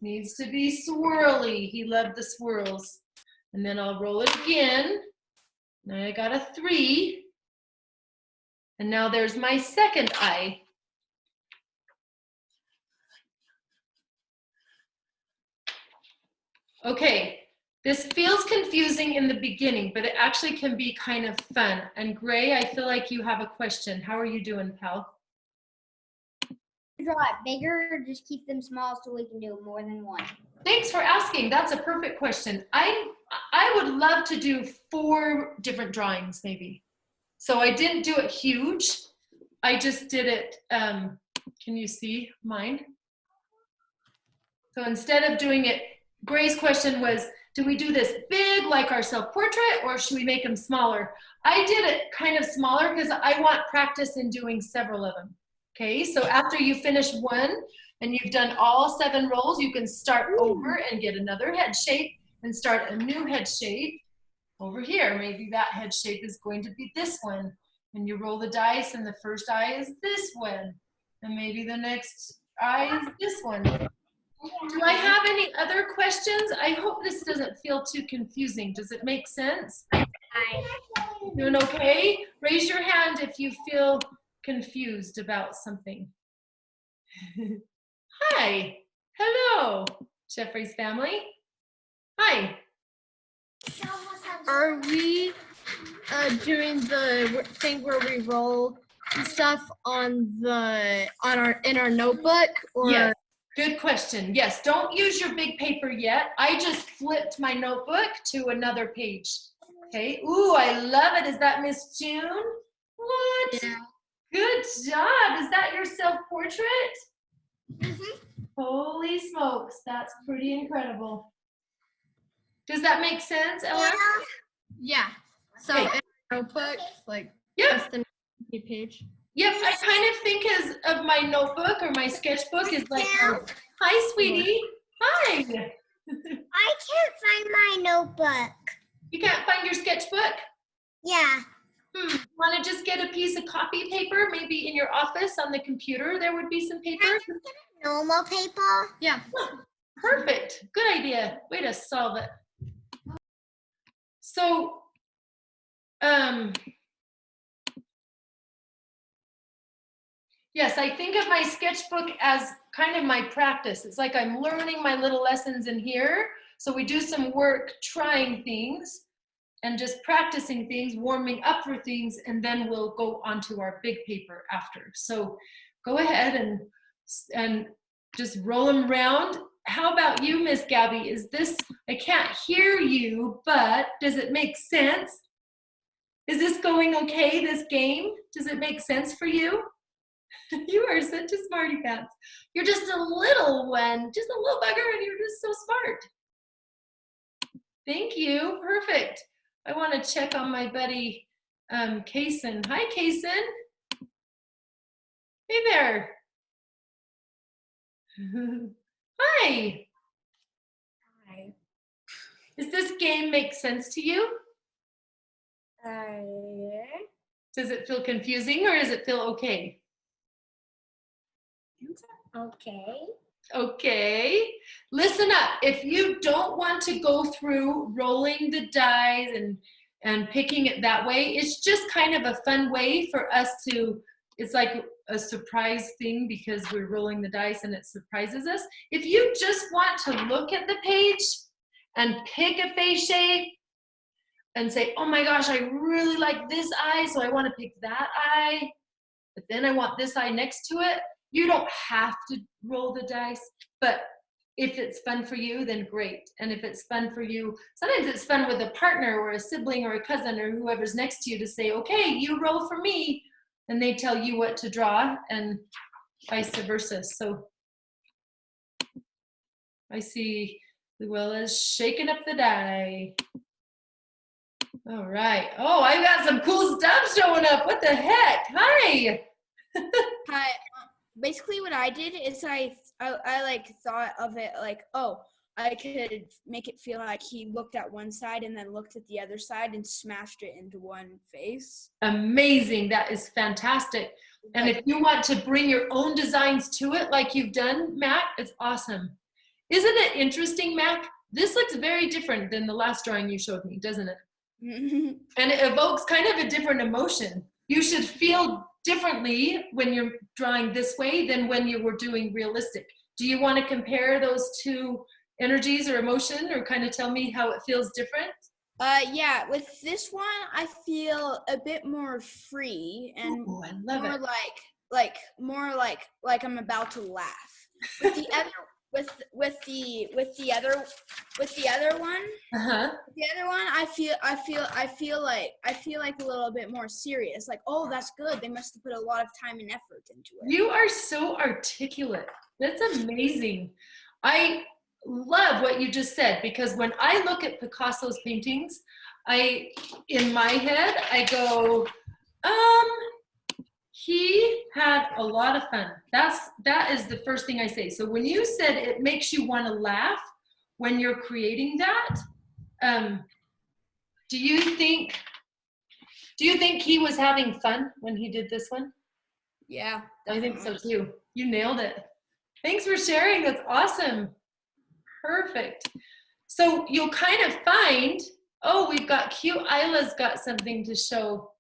needs to be swirly. He loved the swirls. And then I'll roll it again. Now I got a 3. And now there's my second eye. Okay, this feels confusing in the beginning, but it actually can be kind of fun. And Gray, I feel like you have a question. How are you doing, pal? Draw it bigger, or just keep them small so we can do more than one. Thanks for asking. That's a perfect question. I would love to do 4 different drawings maybe. So I didn't do it huge. I just did it, can you see mine? So instead of doing it, Gray's question was, do we do this big like our self-portrait, or should we make them smaller? I did it kind of smaller because I want practice in doing several of them. Okay, so after you finish one and you've done all 7 rolls, you can start over and get another head shape and start a new head shape over here. Maybe that head shape is going to be this one. And you roll the dice, and the first eye is this one. And maybe the next eye is this one. Do I have any other questions? I hope this doesn't feel too confusing. Does it make sense? Doing okay? Raise your hand if you feel confused about something. Hi. Hello, Jeffrey's family. Hi. Are we doing the thing where we roll stuff in our notebook? Or Yes. Good question. Yes, don't use your big paper yet. I just flipped my notebook to another page. Okay. Ooh, I love it. Is that Miss June? What? Yeah. Good job. Is that your self-portrait? Mm-hmm. Holy smokes, that's pretty incredible. Does that make sense, Ella? Yeah. So Okay. in our notebook, like Yep. just the page. Yep, I kind of think of my notebook or my sketchbook is like, hi, sweetie. Hi. I can't find my notebook. You can't find your sketchbook? Yeah. Want to just get a piece of copy paper, maybe in your office on the computer, there would be some paper? Normal paper? Yeah. Oh, perfect. Good idea. Way to solve it. So, Yes, I think of my sketchbook as kind of my practice. It's like I'm learning my little lessons in here. So we do some work trying things and just practicing things, warming up for things, and then we'll go on to our big paper after. So go ahead and just roll them around. How about you, Miss Gabby? Is this, I can't hear you, but does it make sense? Is this going okay, this game? Does it make sense for you? You are such a smarty pants. You're just a little one, just a little bugger, and you're just so smart. Thank you, perfect. I want to check on my buddy, Kaysen. Hi, Kaysen. Hey there. Hi. Hi. Does this game make sense to you? Does it feel confusing or does it feel okay? Okay. Okay. Listen up. If you don't want to go through rolling the dice and picking it that way, it's just kind of a fun way for us to, it's like a surprise thing because we're rolling the dice and it surprises us. If you just want to look at the page and pick a face shape and say, oh my gosh, I really like this eye, so I want to pick that eye, but then I want this eye next to it, you don't have to roll the dice, but if it's fun for you, then great. And if it's fun for you, sometimes it's fun with a partner or a sibling or a cousin or whoever's next to you to say, okay, you roll for me, and they tell you what to draw and vice versa. So I see Luella's shaking up the die. All right. Oh, I got some cool stuff showing up. What the heck? Hi. Hi. Basically, what I did is I like thought of it like, oh, I could make it feel like he looked at one side and then looked at the other side and smashed it into one face. Amazing. That is fantastic. And if you want to bring your own designs to it like you've done, Mac, it's awesome. Isn't it interesting, Mac? This looks very different than the last drawing you showed me, doesn't it? And it evokes kind of a different emotion. You should feel differently when you're drawing this way than when you were doing realistic. Do you want to compare those two energies or emotion or kind of tell me how it feels different? Yeah, with this one, I feel a bit more free and Ooh, I love more it. more like I'm about to laugh. With the other with the other one, I feel like a little bit more serious. Like, oh, that's good. They must have put a lot of time and effort into it. You are so articulate. That's amazing. I love what you just said because when I look at Picasso's paintings, in my head, I go, he had a lot of fun. That is the first thing I say. So when you said it makes you want to laugh when you're creating that, do you think he was having fun when he did this one? Yeah, I think so too. You nailed it. Thanks for sharing. That's awesome. Perfect. So you'll kind of find, oh, we've got cute. Isla's got something to show.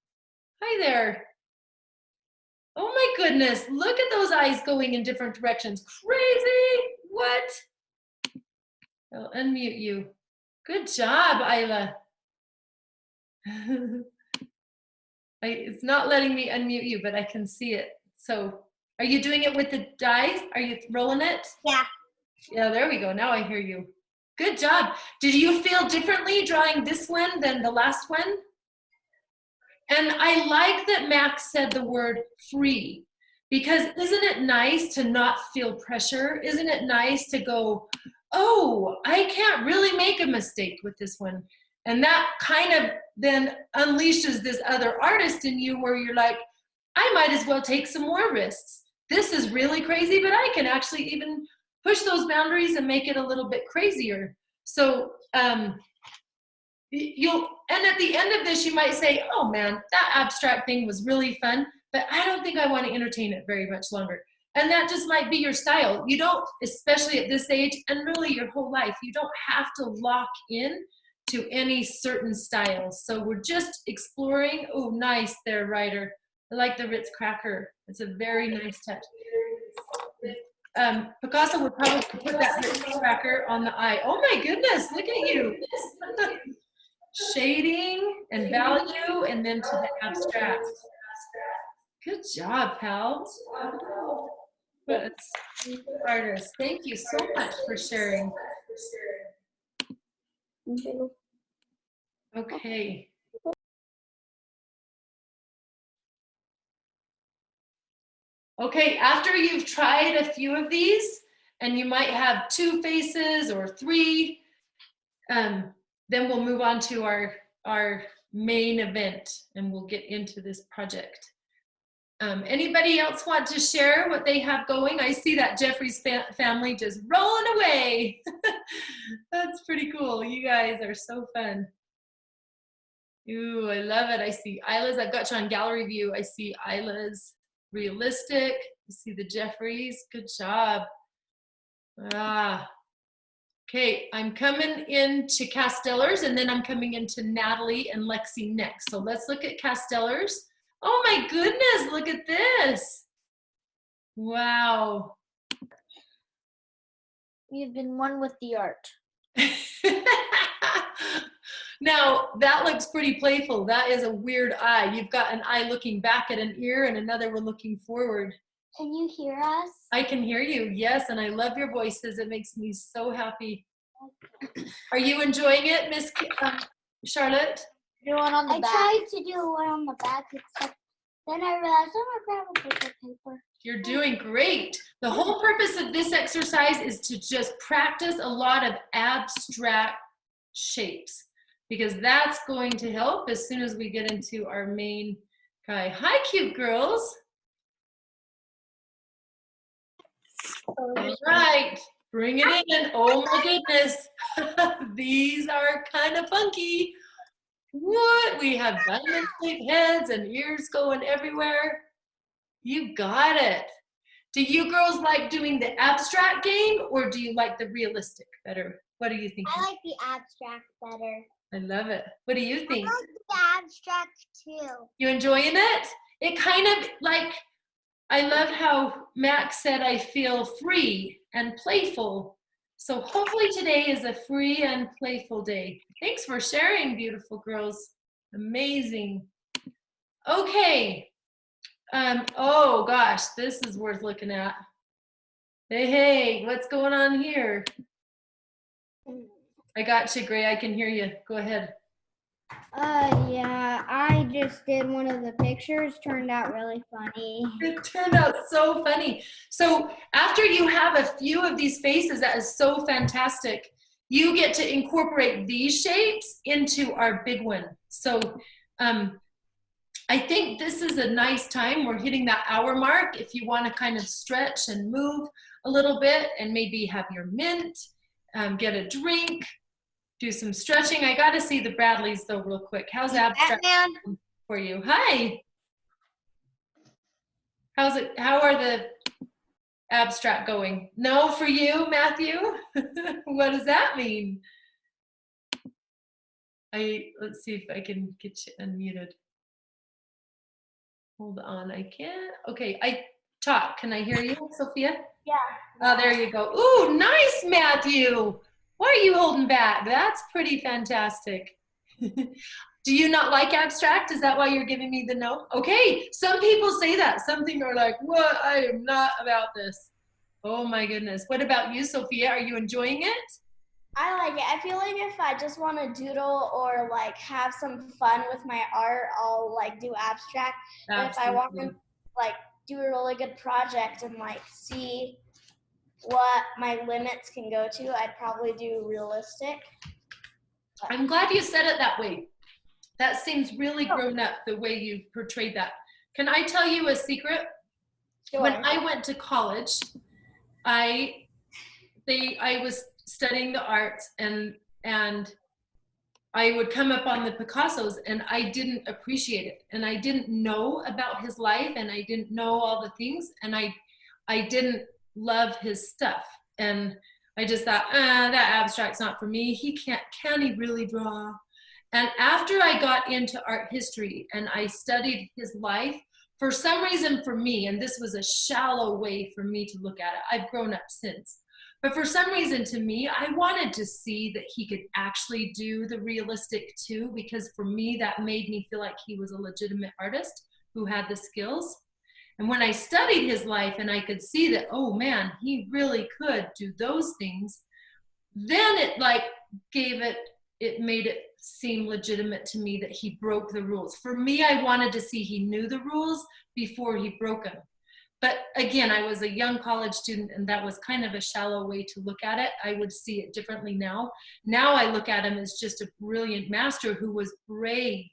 Hi there. Oh my goodness, look at those eyes going in different directions. Crazy. What? I'll unmute you. Good job, Isla. It's not letting me unmute you, but I can see it. So are you doing it with the dice? Are you rolling it? Yeah. Yeah, there we go. Now I hear you. Good job. Did you feel differently drawing this one than the last one? And I like that Max said the word free, because isn't it nice to not feel pressure? Isn't it nice to go, oh, I can't really make a mistake with this one. And that kind of then unleashes this other artist in you where you're like, I might as well take some more risks. This is really crazy, but I can actually even push those boundaries and make it a little bit crazier. So and at the end of this, you might say, oh man, that abstract thing was really fun, but I don't think I want to entertain it very much longer. And that just might be your style. You don't, especially at this age, and really your whole life, you don't have to lock in to any certain styles. So we're just exploring. Oh, nice there, Ryder. I like the Ritz cracker. It's a very nice touch. Picasso would probably put that Ritz cracker on the eye. Oh my goodness, look at you. Shading and value, and then to the abstract. Good job, pal. What a artist. Thank you so much for sharing. Okay. Okay, after you've tried a few of these, and you might have 2 faces or 3, then we'll move on to our main event, and we'll get into this project. Anybody else want to share what they have going? I see that Jeffrey's family just rolling away. That's pretty cool. You guys are so fun. Ooh, I love it. I see Isla's. I've got you on gallery view. I see Isla's realistic. You see the Jeffreys. Good job. Okay, I'm coming into Castellers, and then I'm coming into Natalie and Lexi next. So let's look at Castellers. Oh my goodness, look at this. Wow. You've been one with the art. Now, that looks pretty playful. That is a weird eye. You've got an eye looking back at an ear and another one looking forward. Can you hear us? I can hear you, yes, and I love your voices. It makes me so happy. Are you enjoying it, Miss Charlotte? Do one on the I back. tried to do one on the back, except then I realized I'm gonna grab a piece of paper. You're doing great. The whole purpose of this exercise is to just practice a lot of abstract shapes, because that's going to help as soon as we get into our main guy. Hi, cute girls. All right, bring it in. Oh my goodness. These are kind of funky. What? We have diamond-shaped heads and ears going everywhere. You got it. Do you girls like doing the abstract game, or do you like the realistic better? What do you think? I like the abstract better. I love it. What do you think? I like the abstract too. You enjoying it? It kind of like, I love how Max said, I feel free and playful. So hopefully today is a free and playful day. Thanks for sharing, beautiful girls. Amazing. Okay. Oh gosh, this is worth looking at. Hey, what's going on here? I got you, Gray. I can hear you. Go ahead. Yeah, I just did one of the pictures. Turned out really funny. It turned out so funny. So after you have a few of these faces, that is so fantastic. You get to incorporate these shapes into our big one. So I think this is a nice time. We're hitting that hour mark. If you want to kind of stretch and move a little bit and maybe have your mint, get a drink, do some stretching. I got to see the Bradleys though real quick. How's abstract for you? Hi. How's it? How are the abstract going? No for you, Matthew? What does that mean? Let's see if I can get you unmuted. Hold on, I can't. Okay, talk. Can I hear you, Sophia? Yeah. Oh, there you go. Ooh, nice, Matthew. Why are you holding back? That's pretty fantastic. Do you not like abstract? Is that why you're giving me the no? Okay, some people say that. Some people are like, what? I am not about this. Oh my goodness. What about you, Sophia? Are you enjoying it? I like it. I feel like if I just want to doodle or like have some fun with my art, I'll like do abstract. But if I want to like do a really good project and like see what my limits can go to, I'd probably do realistic. I'm glad you said it that way. That seems really grown up, the way you portrayed that. Can I tell you a secret? Sure. When I went to college, I was studying the arts, and I would come up on the Picassos and I didn't appreciate it, and I didn't know about his life, and I didn't know all the things, and I didn't love his stuff, and I just thought, that abstract's not for me. Can he really draw? And after I got into art history and I studied his life, for some reason for me, and this was a shallow way for me to look at it, I've grown up since, but for some reason to me, I wanted to see that he could actually do the realistic too, because for me, that made me feel like he was a legitimate artist who had the skills. And when I studied his life and I could see that, oh man, he really could do those things, then it like it made it seem legitimate to me that he broke the rules. For me, I wanted to see he knew the rules before he broke them. But again, I was a young college student and that was kind of a shallow way to look at it. I would see it differently now. Now I look at him as just a brilliant master who was brave,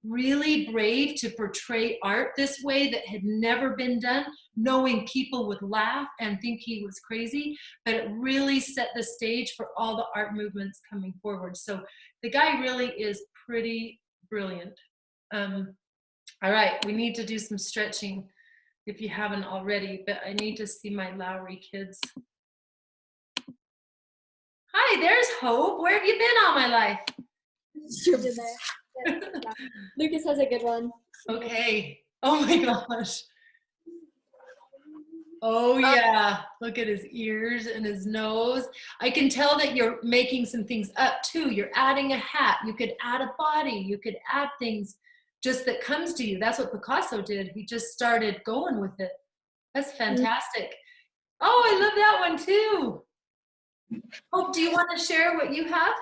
really brave to portray art this way that had never been done, knowing people would laugh and think he was crazy, but it really set the stage for all the art movements coming forward. So the guy really is pretty brilliant. All right, we need to do some stretching if you haven't already, but I need to see my Lowry kids. Hi, there's Hope. Where have you been all my life? Lucas has a good one. Okay. Oh my gosh. Oh yeah. Look at his ears and his nose. I can tell that you're making some things up too. You're adding a hat. You could add a body. You could add things just that comes to you. That's what Picasso did. He just started going with it. That's fantastic. Oh, I love that one too. Hope, do you want to share what you have?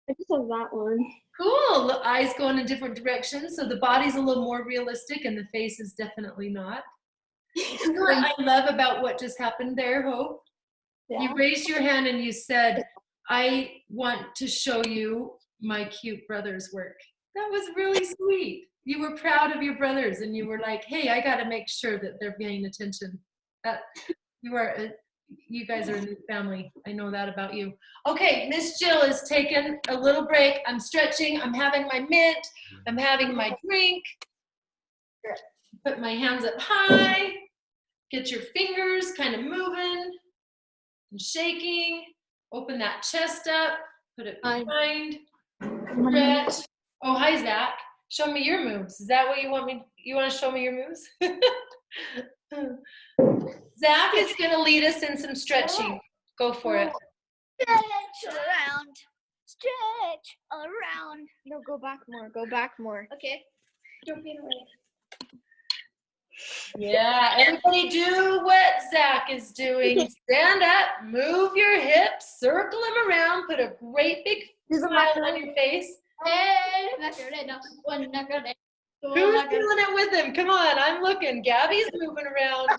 I just have that one. Cool. The eyes go in a different direction, so the body's a little more realistic and the face is definitely not. You know what I love about what just happened there, Hope? Yeah. You raised your hand and you said, I want to show you my cute brother's work. That was really sweet. You were proud of your brothers and you were like, hey, I got to make sure that they're paying attention. You guys are a new family. I know that about you. Okay, Miss Jill is taking a little break. I'm stretching. I'm having my mint. I'm having my drink. Put my hands up high. Get your fingers kind of moving and shaking. Open that chest up. Put it behind. Stretch. Oh, hi, Zach. Show me your moves. Is that what you want me? You want to show me your moves? Zach is going to lead us in some stretching. Go for it. Stretch around. Stretch around. No, go back more. Go back more. Okay. Don't be in the way. Yeah, everybody do what Zach is doing. Stand up, move your hips, circle them around, put a great big smile on your face. Who's doing it with him? Come on, I'm looking. Gabby's moving around.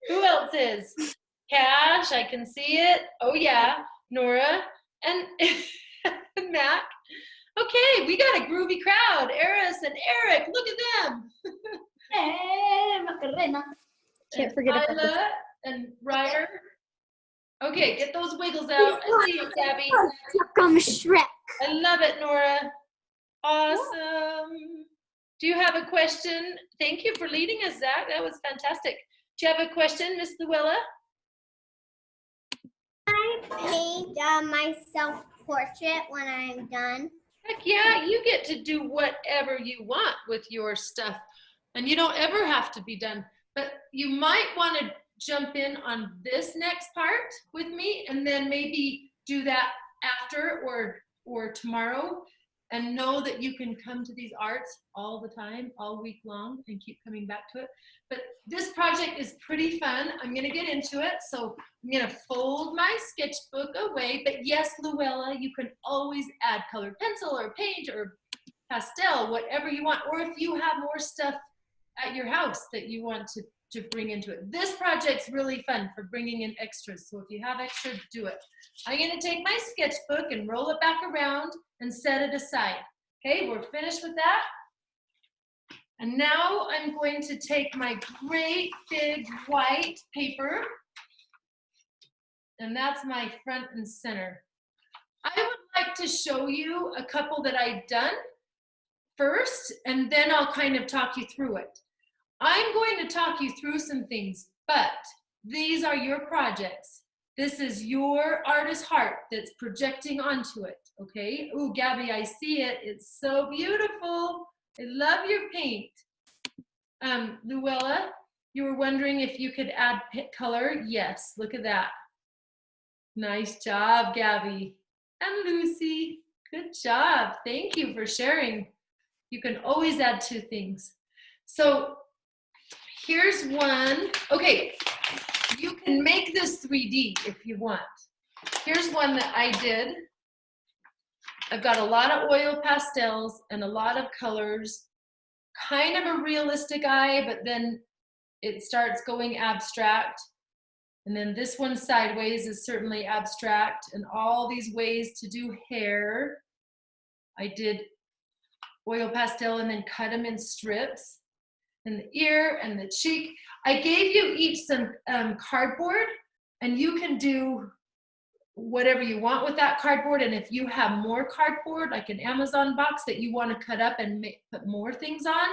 Who else is? Cash, I can see it. Oh yeah, Nora and Mac. Okay, we got a groovy crowd. Eris and Eric, look at them. Can't forget about this. Isla and Ryder. Okay, get those wiggles out. I see you, Gabby. From Shrek. I love it, Nora. Awesome. Do you have a question? Thank you for leading us, Zach. That was fantastic. Do you have a question, Miss Luella? I paint my self-portrait when I'm done. Heck yeah, you get to do whatever you want with your stuff. And you don't ever have to be done. But you might want to jump in on this next part with me and then maybe do that after or tomorrow, and know that you can come to these arts all the time, all week long, and keep coming back to it. But this project is pretty fun. I'm gonna get into it. So I'm gonna fold my sketchbook away, but yes, Luella, you can always add colored pencil or paint or pastel, whatever you want, or if you have more stuff at your house that you want to bring into it. This project's really fun for bringing in extras. So if you have extras, do it. I'm gonna take my sketchbook and roll it back around and set it aside. Okay, we're finished with that. And now I'm going to take my great big white paper, and that's my front and center. I would like to show you a couple that I've done first, and then I'll kind of talk you through it. I'm going to talk you through some things, but these are your projects. This is your artist heart that's projecting onto it, okay? Ooh, Gabby, I see it. It's so beautiful. I love your paint. Luella, you were wondering if you could add color. Yes, look at that. Nice job, Gabby. And Lucy, good job. Thank you for sharing. You can always add 2 things. So here's one. Okay, you can make this 3D if you want. Here's one that I did. I've got a lot of oil pastels and a lot of colors. Kind of a realistic eye, but then it starts going abstract. And then this one sideways is certainly abstract, and all these ways to do hair. I did oil pastel and then cut them in strips. And the ear and the cheek. I gave you each some cardboard, and you can do whatever you want with that cardboard. And if you have more cardboard, like an Amazon box that you want to cut up and put more things on,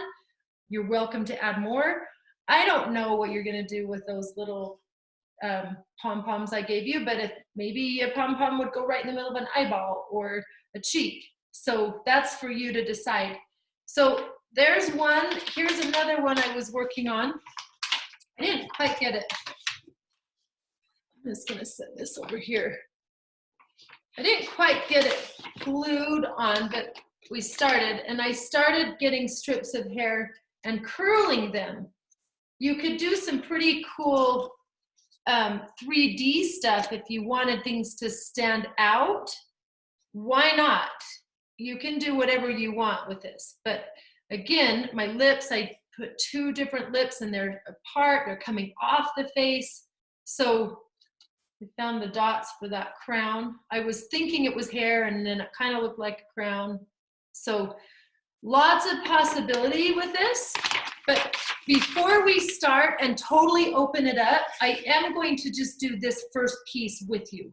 you're welcome to add more. I don't know what you're going to do with those little pom-poms I gave you, but if maybe a pom-pom would go right in the middle of an eyeball or a cheek. So that's for you to decide. So there's one. Here's another one I was working on. I didn't quite get it. I'm just going to set this over here. I didn't quite get it glued on, but we started, and I started getting strips of hair and curling them. You could do some pretty cool 3D stuff if you wanted things to stand out. Why not? You can do whatever you want with this. But again, my lips, I put 2 different lips and they're apart, they're coming off the face. So I found the dots for that crown. I was thinking it was hair, and then it kind of looked like a crown. So lots of possibility with this. But before we start and totally open it up, I am going to just do this first piece with you.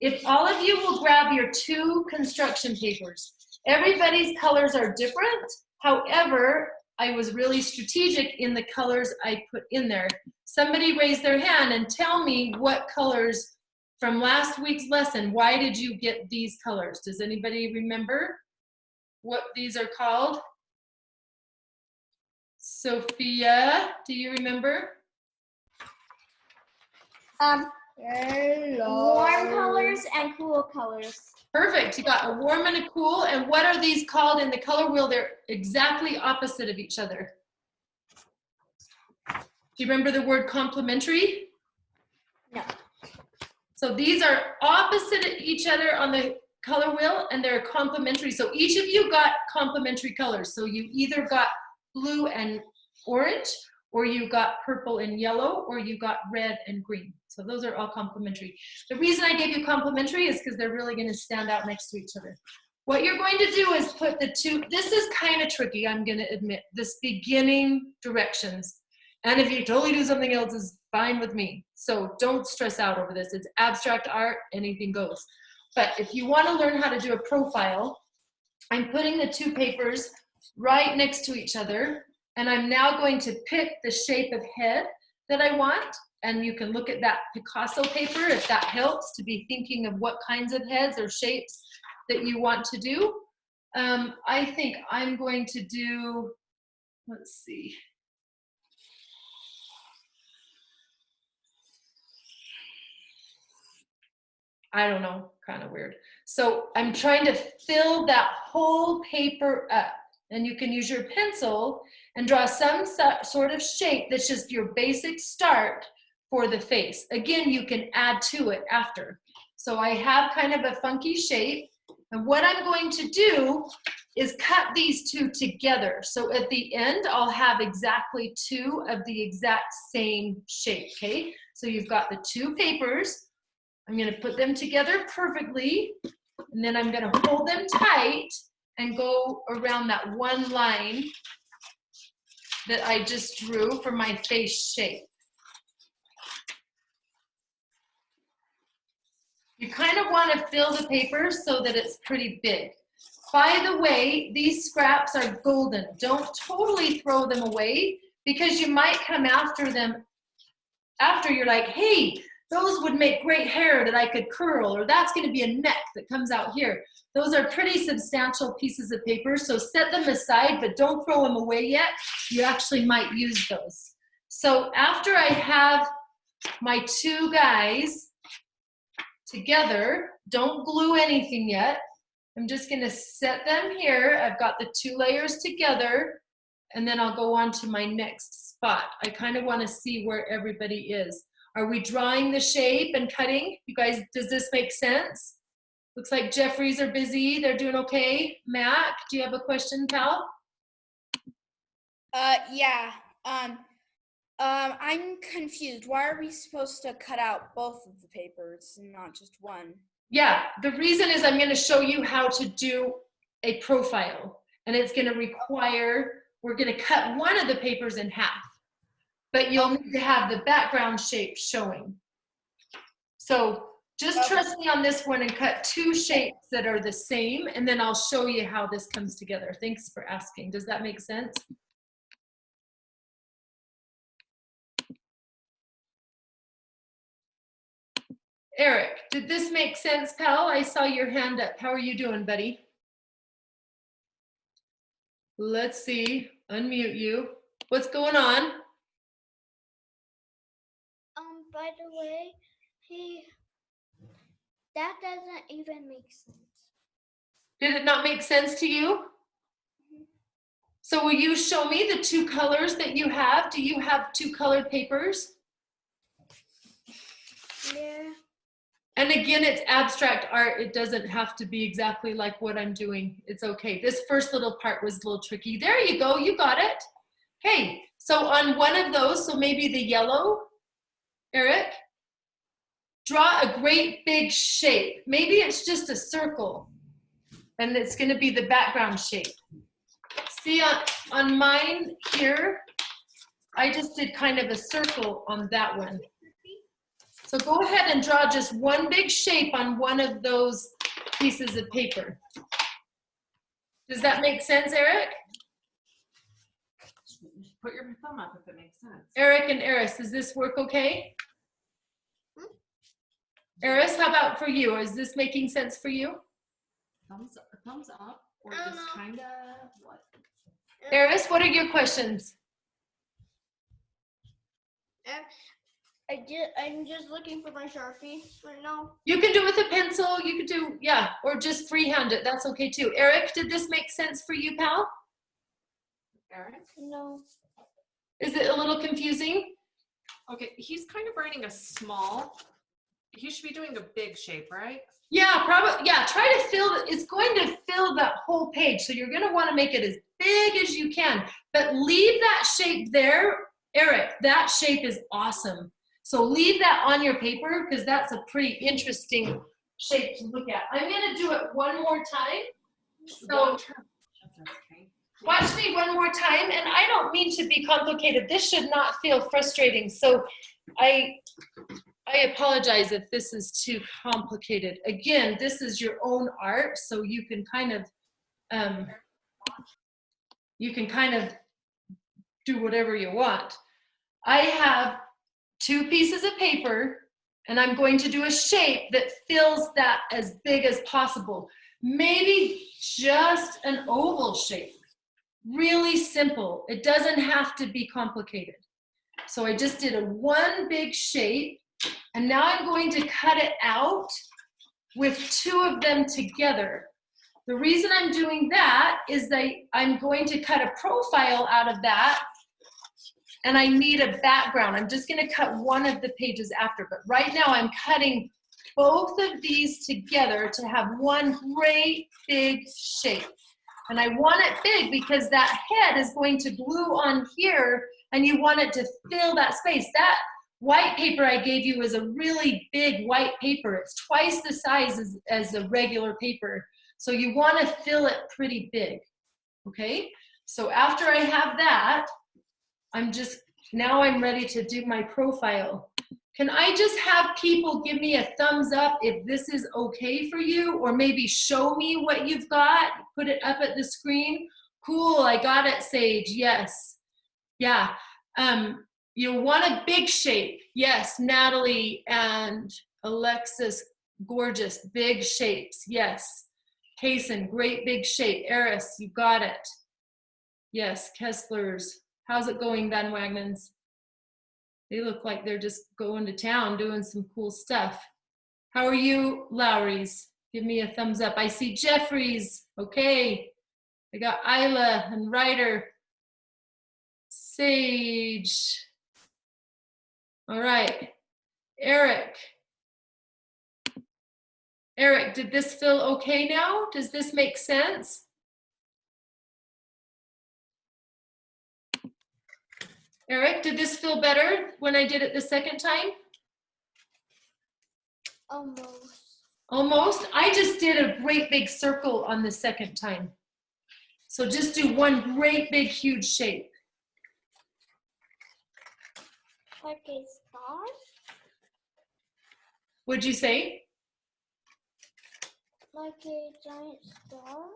If all of you will grab your 2 construction papers, everybody's colors are different. However, I was really strategic in the colors I put in there. Somebody raise their hand and tell me what colors from last week's lesson. Why did you get these colors? Does anybody remember what these are called? Sophia, do you remember? Warm colors and cool colors. Perfect. You got a warm and a cool. And what are these called in the color wheel? They're exactly opposite of each other. Do you remember the word complementary? No. So these are opposite of each other on the color wheel, and they're complementary. So each of you got complementary colors. So you either got blue and orange, or you got purple and yellow, or you got red and green. So those are all complementary. The reason I gave you complementary is because they're really going to stand out next to each other. What you're going to do is put the 2, this is kind of tricky, I'm going to admit, this beginning directions. And if you totally do something else, is fine with me. So don't stress out over this. It's abstract art, anything goes. But if you want to learn how to do a profile, I'm putting the 2 papers right next to each other. And I'm now going to pick the shape of head that I want. And you can look at that Picasso paper if that helps to be thinking of what kinds of heads or shapes that you want to do. I think I'm going to do, let's see. I don't know, kind of weird. So I'm trying to fill that whole paper up. And you can use your pencil and draw some sort of shape that's just your basic start for the face. Again, you can add to it after. So I have kind of a funky shape. And what I'm going to do is cut these 2 together. So at the end, I'll have exactly 2 of the exact same shape, okay? So you've got the 2 papers. I'm going to put them together perfectly. And then I'm going to hold them tight and go around that one line that I just drew for my face shape. You kind of want to fill the paper so that it's pretty big. By the way, these scraps are golden. Don't totally throw them away, because you might come after them after you're like, hey, those would make great hair that I could curl, or that's gonna be a neck that comes out here. Those are pretty substantial pieces of paper, so set them aside, but don't throw them away yet. You actually might use those. So after I have my two guys together, don't glue anything yet. I'm just gonna set them here. I've got the two layers together, and then I'll go on to my next spot. I kind of wanna see where everybody is. Are we drawing the shape and cutting? You guys, does this make sense? Looks like Jeffries are busy. They're doing okay. Mac, do you have a question, pal? Yeah. I'm confused. Why are we supposed to cut out both of the papers and not just one? Yeah, the reason is I'm going to show you how to do a profile, and it's going to require, we're going to cut one of the papers in half, but you'll need to have the background shape showing. So just trust me on this one and cut two shapes that are the same, and then I'll show you how this comes together. Thanks for asking. Does that make sense? Eric, did this make sense, pal? I saw your hand up. How are you doing, buddy? Let's see. Unmute you. What's going on? By the way, that doesn't even make sense. Did it not make sense to you? So will you show me the two colors that you have? Do you have two colored papers? Yeah. And again, it's abstract art. It doesn't have to be exactly like what I'm doing. It's okay. This first little part was a little tricky. There you go. You got it. Okay. So on one of those, so maybe the yellow, Eric, draw a great big shape. Maybe it's just a circle, and it's going to be the background shape. See, on mine here, I just did kind of a circle on that one. So go ahead and draw just one big shape on one of those pieces of paper. Does that make sense, Eric? Put your thumb up if it makes sense. Eric and Eris, does this work okay? Eris, how about for you? Is this making sense for you? Thumbs up, or just kind of what? Eris, what are your questions? I'm just looking for my Sharpie right now. You can do it with a pencil, you could do, yeah, or just freehand it, that's okay too. Eric, did this make sense for you, pal? Eric? No. Is it a little confusing? Okay, he's kind of writing a small, he should be doing a big shape, right? Yeah, probably, yeah, try to fill, it's going to fill that whole page, so you're gonna wanna make it as big as you can, but leave that shape there. Eric, that shape is awesome. So leave that on your paper because that's a pretty interesting shape to look at. I'm gonna do it one more time. So watch me one more time, and I don't mean to be complicated. This should not feel frustrating. So I apologize if this is too complicated. Again, this is your own art, so you can kind of do whatever you want. I have two pieces of paper, and I'm going to do a shape that fills that as big as possible. Maybe just an oval shape. Really simple. It doesn't have to be complicated. So I just did a one big shape, and now I'm going to cut it out with two of them together. The reason I'm doing that is that I'm going to cut a profile out of that, and I need a background. I'm just gonna cut one of the pages after, but right now I'm cutting both of these together to have one great big shape. And I want it big because that head is going to glue on here, and you want it to fill that space. That white paper I gave you is a really big white paper. It's twice the size as a regular paper. So you wanna fill it pretty big, okay? So after I have that, now I'm ready to do my profile. Can I just have people give me a thumbs up if this is okay for you, or maybe show me what you've got, put it up at the screen? Cool, I got it, Sage, yes. Yeah, You want a big shape. Yes, Natalie and Alexis, gorgeous, big shapes. Yes. Kaysen, great big shape. Eris, you got it. Yes, Kessler's. How's it going, Van Wagnans? They look like they're just going to town doing some cool stuff. How are you, Lowry's? Give me a thumbs up. I see Jeffries. Okay. I got Isla and Ryder. Sage. All right. Eric. Eric, did this feel okay now? Does this make sense? Eric, did this feel better when I did it the second time? Almost. Almost. I just did a great big circle on the second time. So just do one great big huge shape. Like a star? What'd you say? Like a giant star?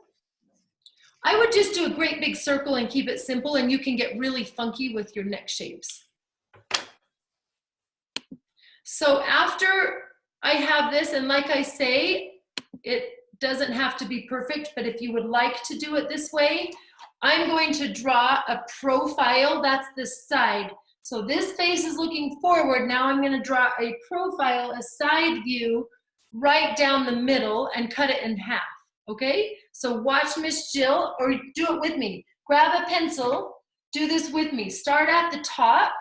I would just do a great big circle and keep it simple, and you can get really funky with your neck shapes. So after I have this, and like I say, it doesn't have to be perfect, but if you would like to do it this way, I'm going to draw a profile. That's the side. So this face is looking forward. Now I'm going to draw a profile, a side view, right down the middle and cut it in half. Okay? So watch Miss Jill, or do it with me. Grab a pencil, do this with me. Start at the top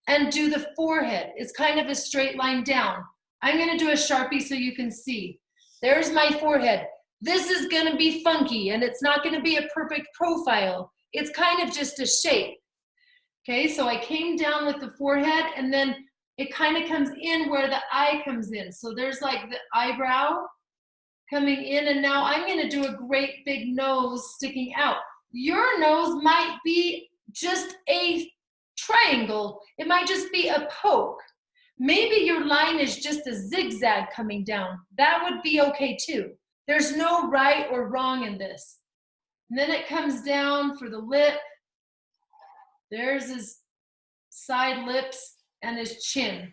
and do the forehead. It's kind of a straight line down. I'm going to do a Sharpie so you can see. There's my forehead. This is going to be funky, and it's not going to be a perfect profile. It's kind of just a shape. Okay, so I came down with the forehead, and then it kind of comes in where the eye comes in. So there's like the eyebrow coming in, and now I'm going to do a great big nose sticking out. Your nose might be just a triangle. It might just be a poke. Maybe your line is just a zigzag coming down. That would be okay too. There's no right or wrong in this. And then it comes down for the lip. There's his side lips and his chin.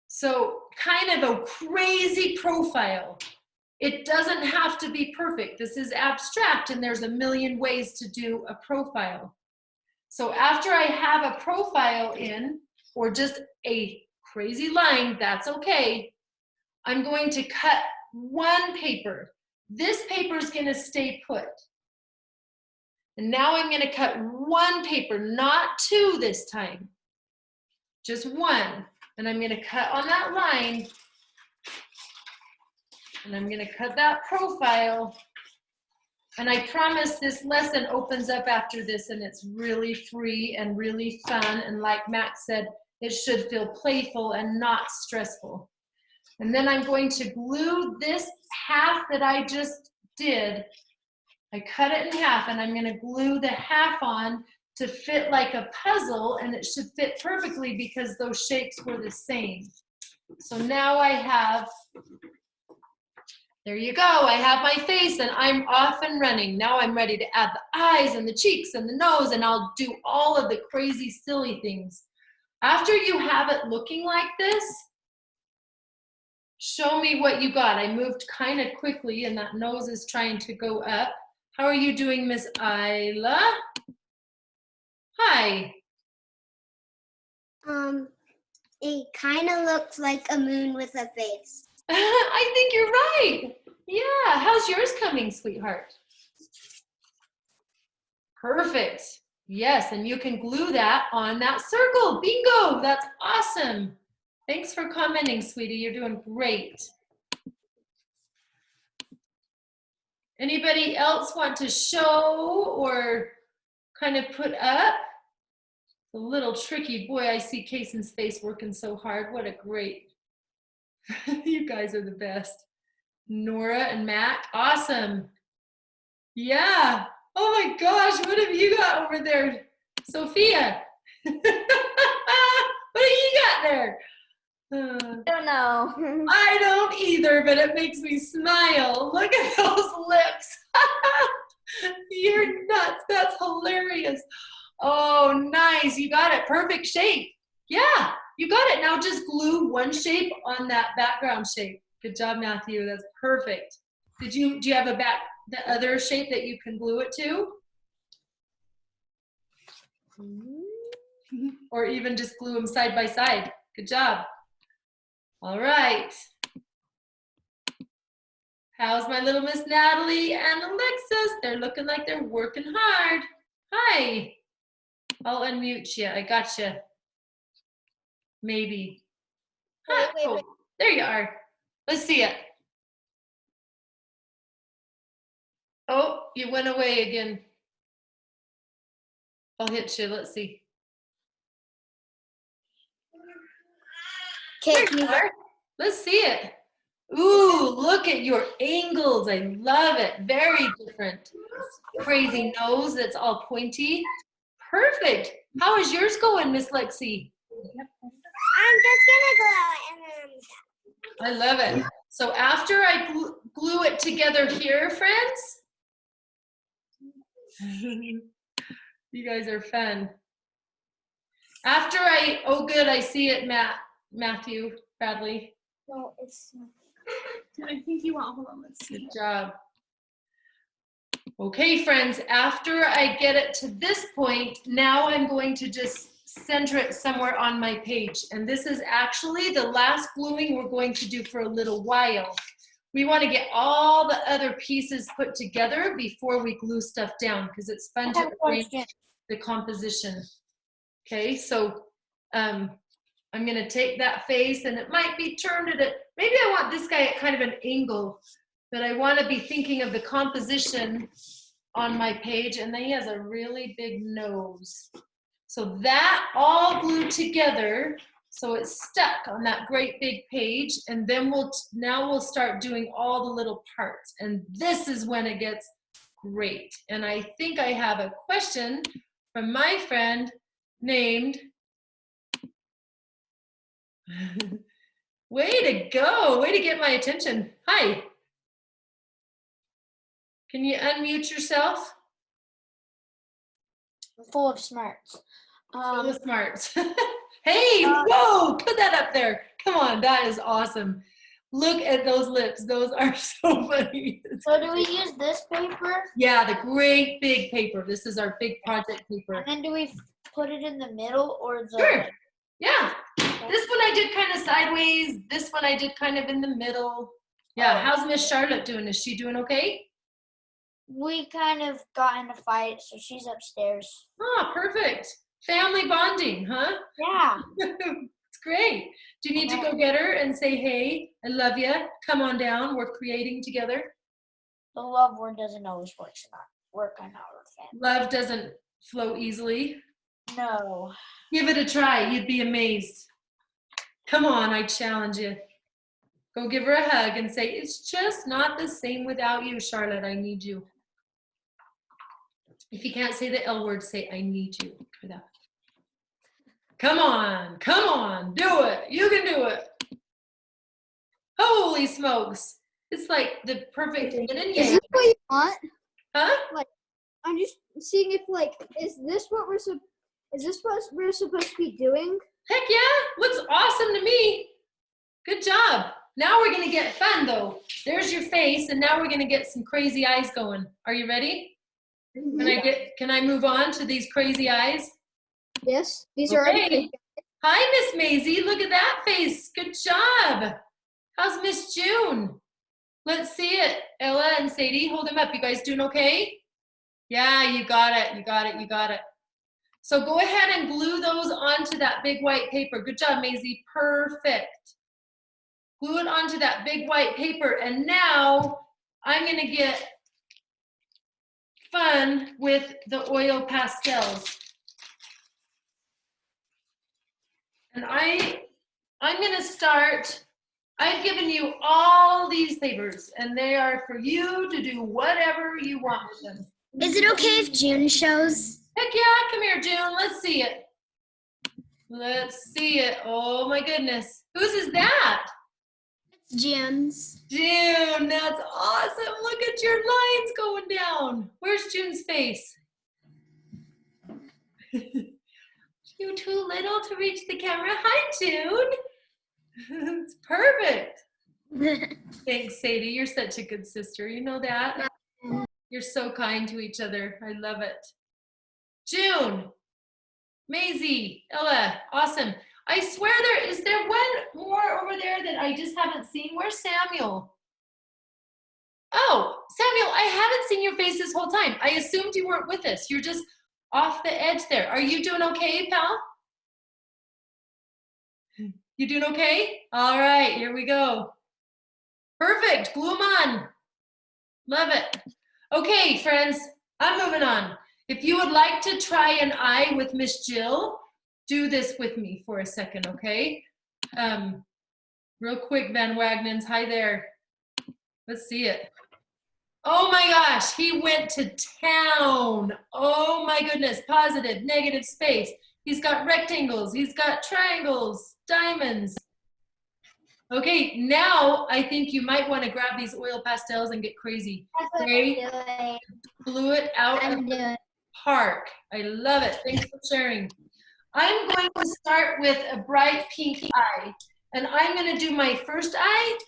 So kind of a crazy profile. It doesn't have to be perfect. This is abstract, and there's a million ways to do a profile. So after I have a profile in, or just a crazy line, that's okay. I'm going to cut one paper. This paper is going to stay put. And now I'm going to cut one paper, not two this time. Just one. And I'm going to cut on that line. And I'm going to cut that profile. And I promise this lesson opens up after this, and it's really free and really fun. And like Max said, it should feel playful and not stressful. And then I'm going to glue this half that I just did. I cut it in half, and I'm going to glue the half on to fit like a puzzle, and it should fit perfectly because those shapes were the same. So now I have, there you go, I have my face, and I'm off and running. Now I'm ready to add the eyes and the cheeks and the nose, and I'll do all of the crazy, silly things. After you have it looking like this, show me what you got. I moved kind of quickly, and that nose is trying to go up. How are you doing, Miss Isla? Hi. It kind of looks like a moon with a face. I think you're right. Yeah, how's yours coming, sweetheart? Perfect. Yes, and you can glue that on that circle. Bingo, that's awesome. Thanks for commenting, sweetie. You're doing great. Anybody else want to show or kind of put up? A little tricky. Boy, I see Kaysen's face working so hard. What a great, you guys are the best. Nora and Matt, awesome. Yeah. Oh my gosh, what have you got over there? Sophia. What do you got there? I don't know. I don't either, but it makes me smile. Look at those lips. You're nuts. That's hilarious. Oh, nice. You got it. Perfect shape. Yeah, you got it. Now just glue one shape on that background shape. Good job, Matthew. That's perfect. Do you have the other shape that you can glue it to? Or even just glue them side by side. Good job. All right. How's my little Miss Natalie and Alexis? They're looking like they're working hard. Hi. I'll unmute you. I got you. Maybe. Huh. Oh, there you are. Let's see it. Oh, you went away again. I'll hit you. Let's see. Okay, There you are. Let's see it. Ooh, look at your angles. I love it. Very different. Crazy nose that's all pointy. Perfect. How is yours going, Miss Lexi? I'm just gonna go and I love it. So after I glue it together here, friends, you guys are fun. After oh good, I see it, Matthew, Bradley. No, it's not. I think you want, hold on, let's see. Good job. Okay, friends, after I get it to this point, now I'm going to just center it somewhere on my page. And this is actually the last gluing we're going to do for a little while. We want to get all the other pieces put together before we glue stuff down because it's fun to arrange the composition. Okay, so I'm going to take that face and it might be turned at a, maybe I want this guy at kind of an angle, but I want to be thinking of the composition on my page, and then he has a really big nose. So that all glued together, so it's stuck on that great big page, and then we'll start doing all the little parts, and this is when it gets great. And I think I have a question from my friend named way to go, way to get my attention. Hi. Can you unmute yourself? I'm full of smarts. Full of smarts. Hey, whoa, put that up there. Come on, that is awesome. Look at those lips. Those are so funny. So do we use this paper? Yeah, the great big paper. This is our big project paper. And then do we put it in the middle or the... Sure. Yeah. This one I did kind of sideways. This one I did kind of in the middle. Yeah, how's Miss Charlotte doing? Is she doing okay? We kind of got in a fight, so she's upstairs. Oh, perfect. Family bonding, huh? Yeah. It's great. Do you need to go get her and say, hey, I love you. Come on down. We're creating together. The love word doesn't always work on our family. Love doesn't flow easily. No. Give it a try. You'd be amazed. Come on, I challenge you. Go give her a hug and say, it's just not the same without you, Charlotte. I need you. If you can't say the L word, say, I need you. Try that. Come on, do it. You can do it. Holy smokes. It's like the perfect yin and Is yang. this what you want? Huh? I'm just seeing if is this what we're supposed to be doing? Heck yeah, looks awesome to me. Good job. Now we're gonna get fun though. There's your face, and now we're gonna get some crazy eyes going. Are you ready? Can I move on to these crazy eyes? Yes, these are already. Hi, Miss Maisie. Look at that face. Good job. How's Miss June? Let's see it. Ella and Sadie, hold them up. You guys doing okay? Yeah, you got it. You got it. You got it. So go ahead and glue those onto that big white paper. Good job, Maisie. Perfect. Glue it onto that big white paper. And now I'm going to get fun with the oil pastels. And I'm going to start. I've given you all these papers, and they are for you to do whatever you want with them. Is it okay if June shows? Heck yeah, come here, June. Let's see it. Let's see it. Oh my goodness. Whose is that? It's June's. June, that's awesome. Look at your lines going down. Where's June's face? You too little to reach the camera. Hi, June. It's perfect. Thanks, Sadie. You're such a good sister. You know that? You're so kind to each other. I love it. June, Maisie, Ella, awesome. I swear is there one more over there that I just haven't seen? Where's Samuel? Oh, Samuel, I haven't seen your face this whole time. I assumed you weren't with us. You're just off the edge there. Are you doing okay, pal? You doing okay? All right, here we go. Perfect, glue 'em on. Love it. Okay, friends, I'm moving on. If you would like to try an eye with Miss Jill, do this with me for a second, okay? Real quick, Van Wagnans, hi there. Let's see it. Oh my gosh, he went to town. Oh my goodness, positive, negative space. He's got rectangles, he's got triangles, diamonds. Okay, now I think you might want to grab these oil pastels and get crazy. That's what Okay, I'm doing. blew it out of I'm the doing. park. I love it. Thanks for sharing. I'm going to start with a bright pink eye. And I'm going to do my first eye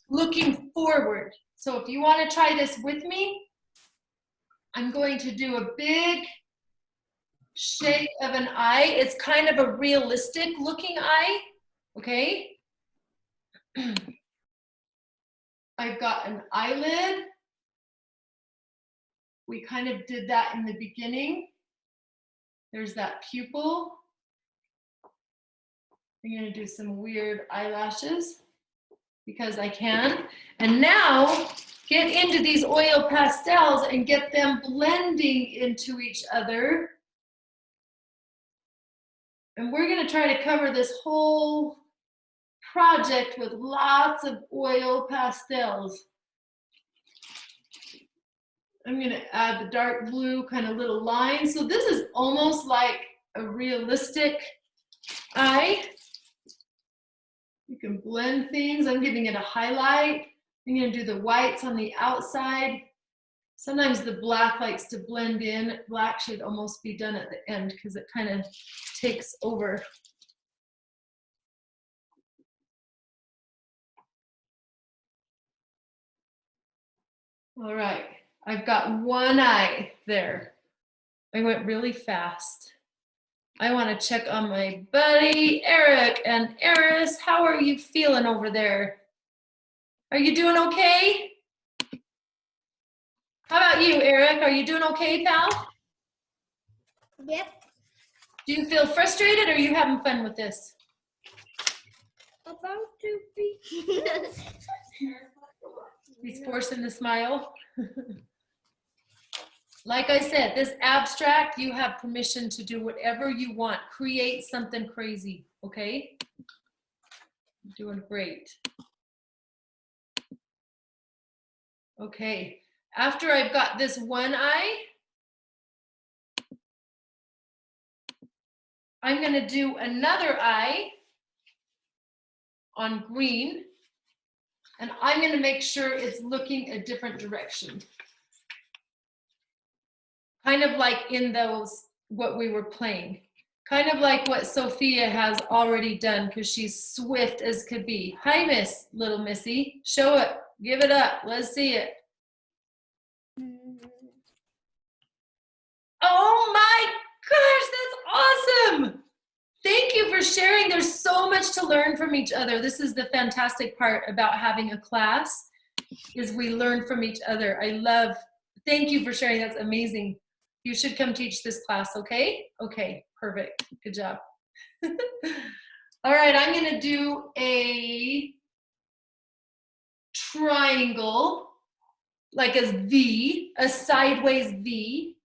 looking forward. So if you want to try this with me, I'm going to do a big shape of an eye. It's kind of a realistic looking eye, okay? I've got an eyelid. We kind of did that in the beginning. There's that pupil. I'm gonna do some weird eyelashes because I can. And now get into these oil pastels and get them blending into each other. And we're gonna try to cover this whole project with lots of oil pastels. I'm gonna add the dark blue kind of little lines. So this is almost like a realistic eye. You can blend things. I'm giving it a highlight. I'm gonna do the whites on the outside. Sometimes the black likes to blend in. Black should almost be done at the end because it kind of takes over. All right, I've got one eye there. I went really fast. I want to check on my buddy Eric and Eris. How are you feeling over there? Are you doing okay? How about you, Eric? Are you doing okay, pal? Yep. Do you feel frustrated or are you having fun with this? About to be. He's forcing the smile. Like I said, this abstract, you have permission to do whatever you want. Create something crazy, okay? You're doing great. Okay, after I've got this one eye, I'm gonna do another eye on green, and I'm gonna make sure it's looking a different direction. Kind of like in those, what we were playing. Kind of like what Sophia has already done because she's swift as could be. Hi, Miss Little Missy. Show it. Give it up. Let's see it. Oh my gosh, that's awesome. Thank you for sharing. There's so much to learn from each other. This is the fantastic part about having a class is we learn from each other. I love, thank you for sharing. That's amazing. You should come teach this class, okay? Okay, perfect. Good job. All right, I'm gonna do a triangle, like a V, a sideways V.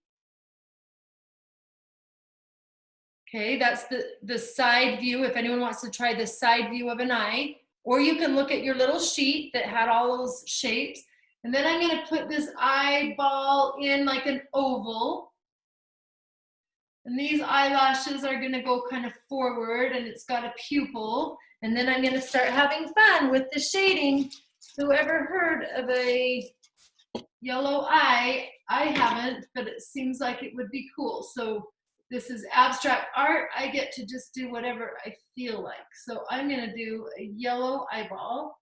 Okay, that's the side view. If anyone wants to try the side view of an eye, or you can look at your little sheet that had all those shapes. And then I'm gonna put this eyeball in like an oval. And these eyelashes are gonna go kind of forward and it's got a pupil. And then I'm gonna start having fun with the shading. Who ever heard of a yellow eye? I haven't, but it seems like it would be cool. So this is abstract art. I get to just do whatever I feel like. So I'm gonna do a yellow eyeball.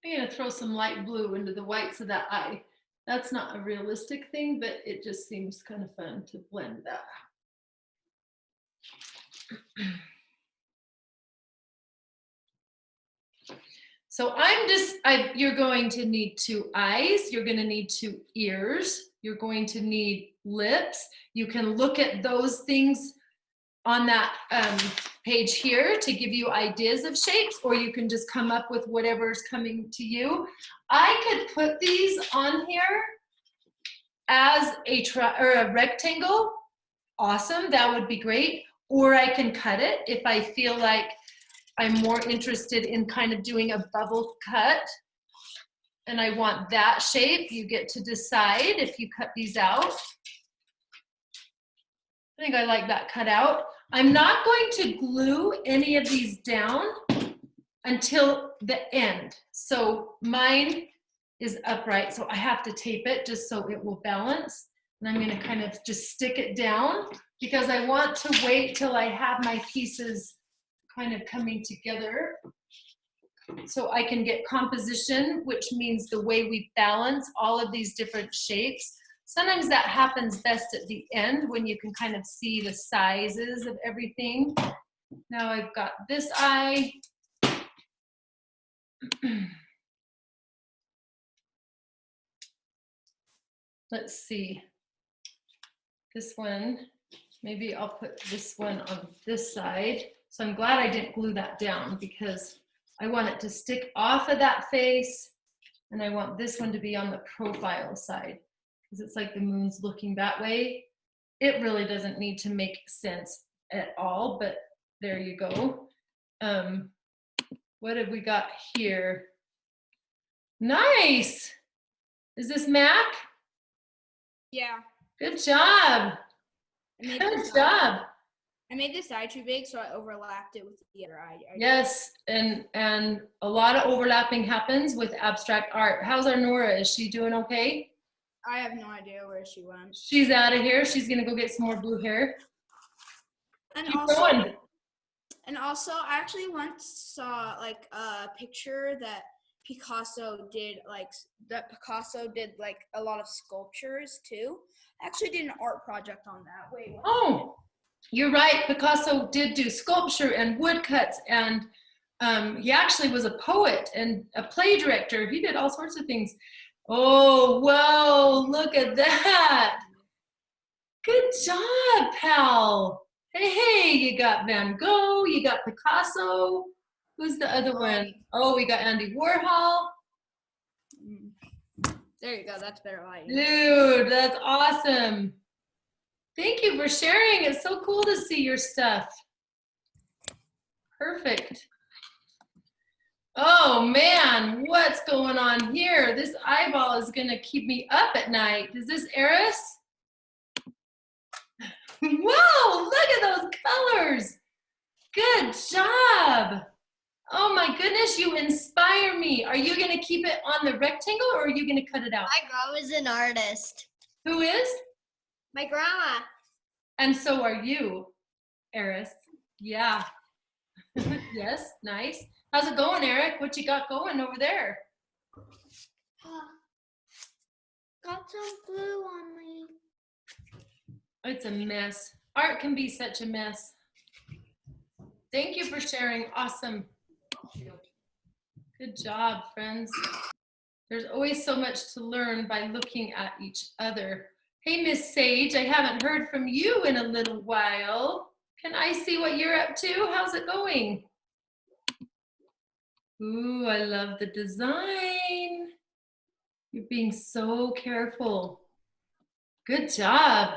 I'm gonna throw some light blue into the whites of that eye. That's not a realistic thing, but it just seems kind of fun to blend that. So you're going to need 2 eyes, you're gonna need 2 ears, you're going to need lips. You can look at those things on that page here to give you ideas of shapes, or you can just come up with whatever's coming to you. I could put these on here as a rectangle. Awesome, that would be great. Or I can cut it if I feel like I'm more interested in kind of doing a bubble cut and I want that shape. You get to decide if you cut these out. I think I like that cut out. I'm not going to glue any of these down until the end. So mine is upright, so I have to tape it just so it will balance. And I'm gonna kind of just stick it down because I want to wait till I have my pieces kind of coming together so I can get composition, which means the way we balance all of these different shapes. Sometimes that happens best at the end when you can kind of see the sizes of everything. Now I've got this eye. Let's see. This one, maybe I'll put this one on this side. So I'm glad I didn't glue that down because I want it to stick off of that face and I want this one to be on the profile side because it's like the moon's looking that way. It really doesn't need to make sense at all, but there you go. What have we got here? Nice. Is this Mac? Yeah. Good job. Good job. I made this eye too big, so I overlapped it with the other eye. Yes, and a lot of overlapping happens with abstract art. How's our Nora? Is she doing okay? I have no idea where she went. She's out of here. She's gonna go get some more blue hair. And Keep also, going. I actually once saw like a picture that Picasso did like a lot of sculptures too. I actually did an art project on that. Wait. Oh, you're right. Picasso did do sculpture and woodcuts, and he actually was a poet and a play director. He did all sorts of things. Oh, wow, look at that. Good job, pal. Hey, you got Van Gogh, you got Picasso. Who's the other one? Oh, we got Andy Warhol. There you go, that's better lighting. Dude, that's awesome. Thank you for sharing. It's so cool to see your stuff. Perfect. Oh man, what's going on here? This eyeball is gonna keep me up at night. Is this Eris? Whoa, look at those colors. Good job. Oh my goodness, you inspire me. Are you gonna keep it on the rectangle or are you gonna cut it out? My grandma's an artist. Who is? My grandma. And so are you, Eris. Yeah. Yes, nice. How's it going, Eric? What you got going over there? Got some glue on me. It's a mess. Art can be such a mess. Thank you for sharing. Awesome. Good job, friends. There's always so much to learn by looking at each other. Hey, Miss Sage, I haven't heard from you in a little while. Can I see what you're up to? How's it going? Ooh, I love the design. You're being so careful. Good job.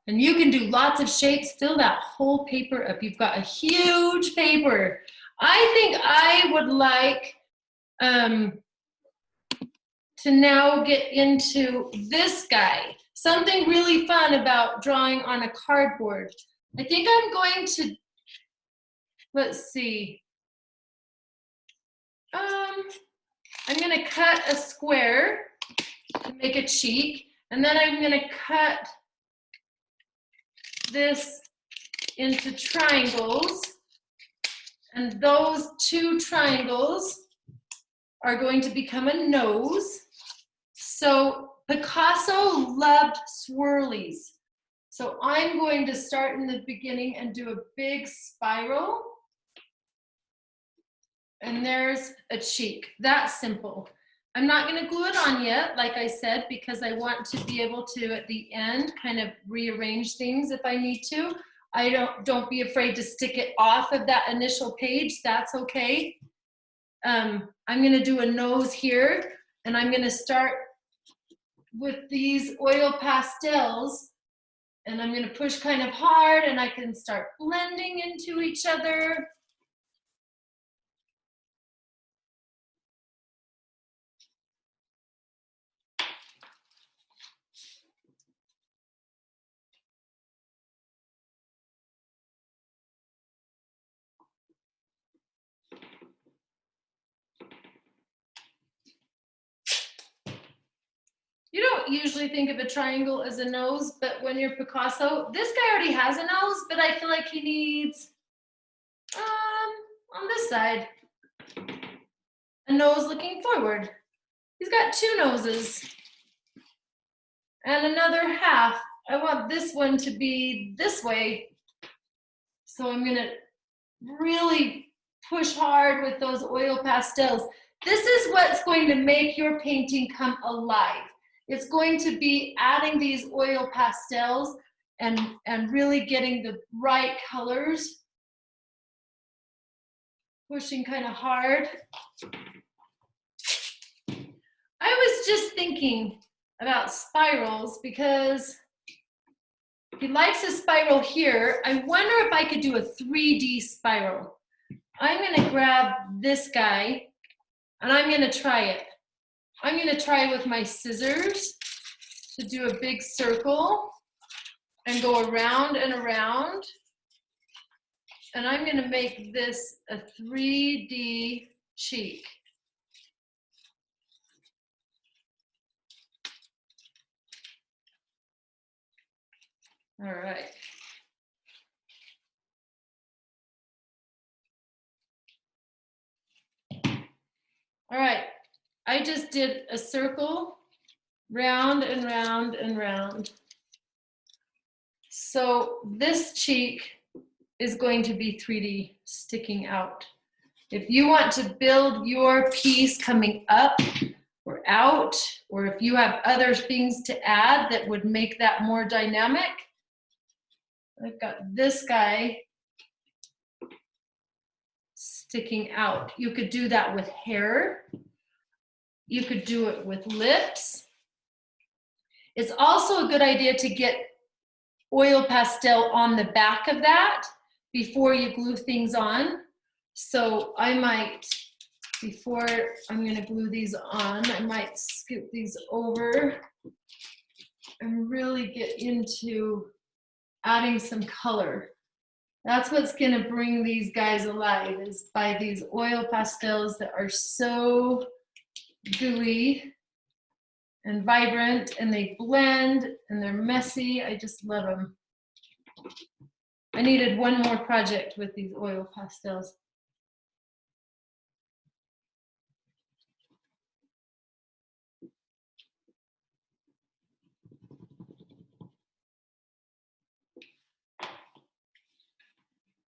And you can do lots of shapes. Fill that whole paper up. You've got a huge paper. I think I would like to now get into this guy. Something really fun about drawing on a cardboard. I think I'm going to, let's see. I'm gonna cut a square to make a cheek, and then I'm gonna cut this into triangles, and those two triangles are going to become a nose. So Picasso loved swirlies. So I'm going to start in the beginning and do a big spiral. And there's a cheek. That's simple. I'm not going to glue it on yet, like I said, because I want to be able to, at the end, kind of rearrange things if I need to. Don't be afraid to stick it off of that initial page. That's okay. I'm going to do a nose here, and I'm going to start with these oil pastels, and I'm going to push kind of hard, and I can start blending into each other. You don't usually think of a triangle as a nose, but when you're Picasso, this guy already has a nose, but I feel like he needs, on this side, a nose looking forward. He's got two noses. And another half. I want this one to be this way. So I'm gonna really push hard with those oil pastels. This is what's going to make your painting come alive. It's going to be adding these oil pastels and really getting the right colors. Pushing kind of hard. I was just thinking about spirals because he likes a spiral here. I wonder if I could do a 3D spiral. I'm gonna grab this guy and I'm gonna try it. I'm gonna try with my scissors to do a big circle and go around and around. And I'm gonna make this a 3D cheek. All right. All right, I just did a circle, round and round and round. So this cheek is going to be 3D sticking out. If you want to build your piece coming up or out, or if you have other things to add that would make that more dynamic, I've got this guy sticking out. You could do that with hair. You could do it with lips. It's also a good idea to get oil pastel on the back of that before you glue things on. So I might, before I'm gonna glue these on, I might scoop these over and really get into adding some color. That's what's gonna bring these guys alive, is by these oil pastels that are so gooey and vibrant, and they blend and they're messy. I just love them. I needed one more project with these oil pastels.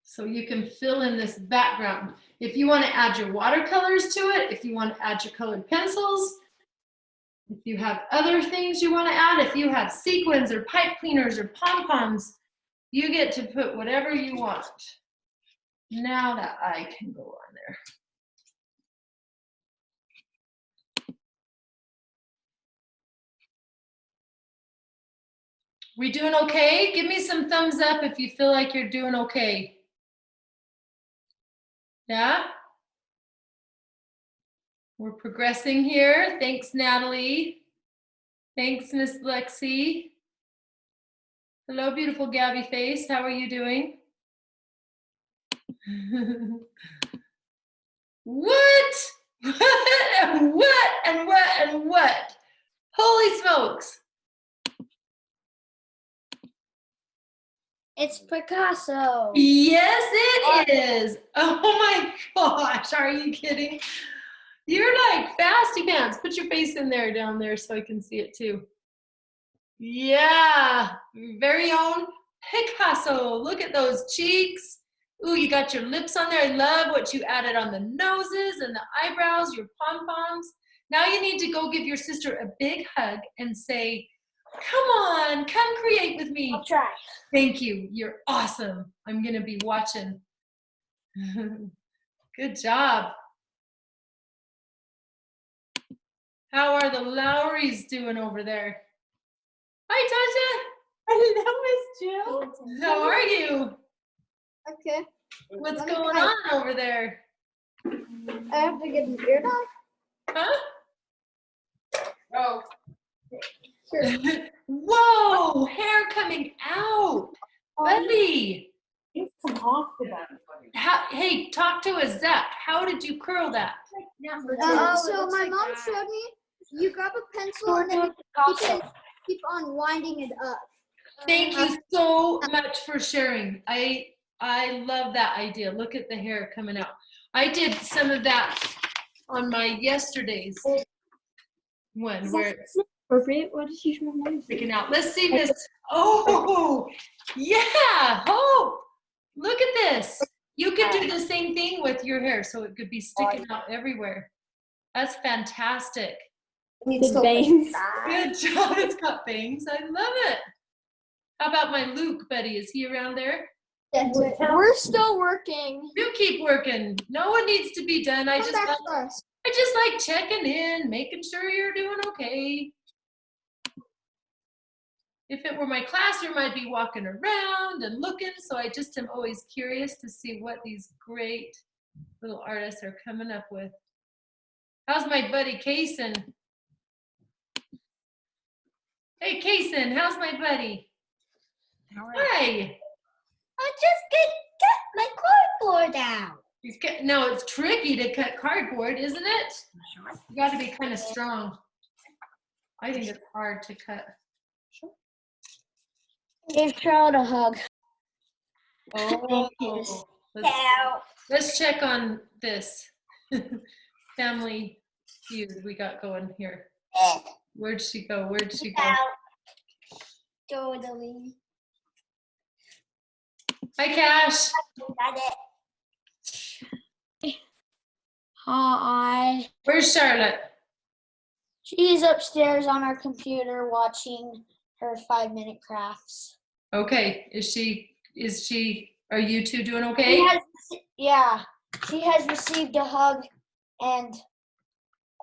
So you can fill in this background. If you want to add your watercolors to it, if you want to add your colored pencils, if you have other things you want to add, if you have sequins or pipe cleaners or pom-poms, you get to put whatever you want. Now that eye can go on there. We doing okay? Give me some thumbs up if you feel like you're doing okay. Yeah? We're progressing here. Thanks, Natalie. Thanks, Miss Lexi. Hello, beautiful Gabby face. How are you doing? What? What? And what? Holy smokes. It's Picasso. Yes, it is. Oh my gosh. Are you kidding? You're like fasty pants. Put your face in there down there so I can see it too. Yeah, very own Picasso. Look at those cheeks. Ooh, you got your lips on there. I love what you added on the noses and the eyebrows, your pom-poms. Now you need to go give your sister a big hug and say, come on, come create with me. I'll try. Thank you. You're awesome. I'm going to be watching. Good job. How are the Lowrys doing over there? Hi, Tasha. Hello, Miss Jill. How are you? Okay. What's going on over there? I have to get an ear dog. Huh? Oh. Sure. Whoa, hair coming out. Buddy. Come off the bed. Hey, talk to us, Zach. How did you curl that? So my mom showed me, you grab a pencil and then you can keep on winding it up. Thank you so much for sharing. I love that idea. Look at the hair coming out. I did some of that on my yesterday's one where it's Appropriate? What did you show sticking out. Let's see this. Oh, yeah. Oh, look at this. You could do the same thing with your hair so it could be sticking out everywhere. That's fantastic. Needs bangs. Good job. It's got bangs. I love it. How about my Luke, buddy? Is he around there? We're still working. You keep working. No one needs to be done. I just like checking in, making sure you're doing okay. If it were my classroom, I'd be walking around and looking. So I just am always curious to see what these great little artists are coming up with. How's my buddy Kaysen? Hey, Kaysen, how's my buddy? Hi. I just get my cardboard out. No, it's tricky to cut cardboard, isn't it? You got to be kind of strong. I think it's hard to cut. Give Charlotte a hug. Oh, let's check on this family feud we got going here. Where'd she go? Where'd she go? Totally. Hi, Cash. Got it. Hi. Where's Charlotte? She's upstairs on our computer watching her 5-minute crafts. Okay. Is she, are you two doing okay? She has received a hug and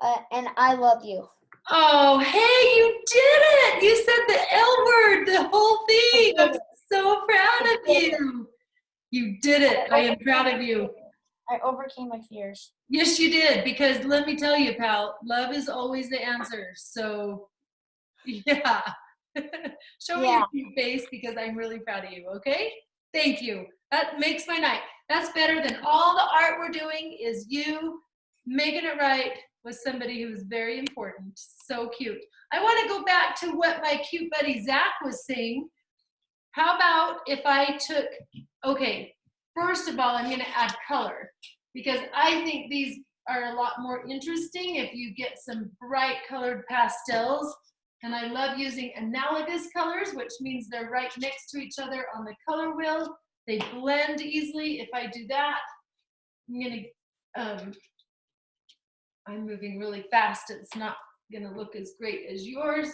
I love you. Oh, hey, you did it. You said the L word, the whole thing. I'm so proud of you. You did it. I am proud of you. I overcame my fears. Yes, you did, because let me tell you, pal, love is always the answer. So, yeah. Show me your cute face because I'm really proud of you, okay? Thank you. That makes my night. That's better than all the art we're doing is you making it right with somebody who's very important. So cute. I want to go back to what my cute buddy Zach was saying. How about if I took, okay, first of all, I'm going to add color because I think these are a lot more interesting if you get some bright colored pastels. And I love using analogous colors, which means they're right next to each other on the color wheel. They blend easily. If I do that, I'm going to, I'm moving really fast. It's not going to look as great as yours.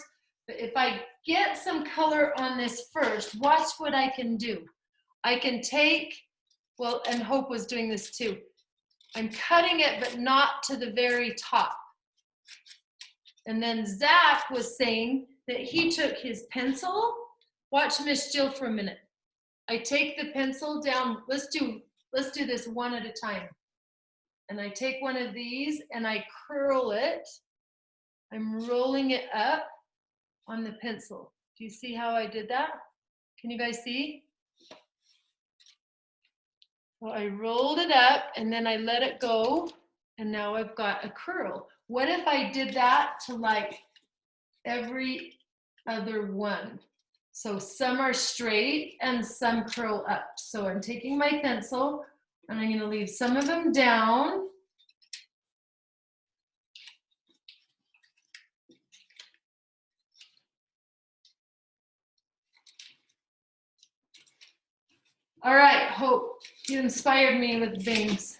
But if I get some color on this first, watch what I can do. I can take, well, and Hope was doing this too. I'm cutting it, but not to the very top. And then Zach was saying that he took his pencil Watch Miss Jill for a minute. I take the pencil down. Let's do this one at a time. And I take one of these and I curl it. I'm rolling it up on the pencil. Do you see how I did that? Can you guys see? Well, I rolled it up and then I let it go. And now I've got a curl. What if I did that to like every other one? So some are straight and some curl up. So I'm taking my pencil and I'm going to leave some of them down. All right, Hope, you inspired me with things.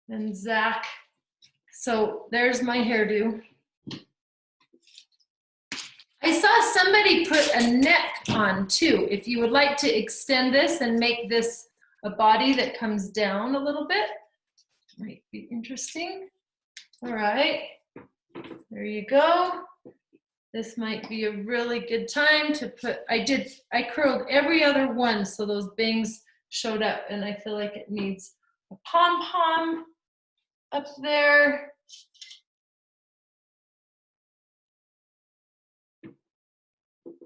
And Zach. So there's my hairdo. I saw somebody put a neck on too. If you would like to extend this and make this a body that comes down a little bit, might be interesting. All right, there you go. This might be a really good time to put, I curled every other one so those bangs showed up, and I feel like it needs a pom-pom up there.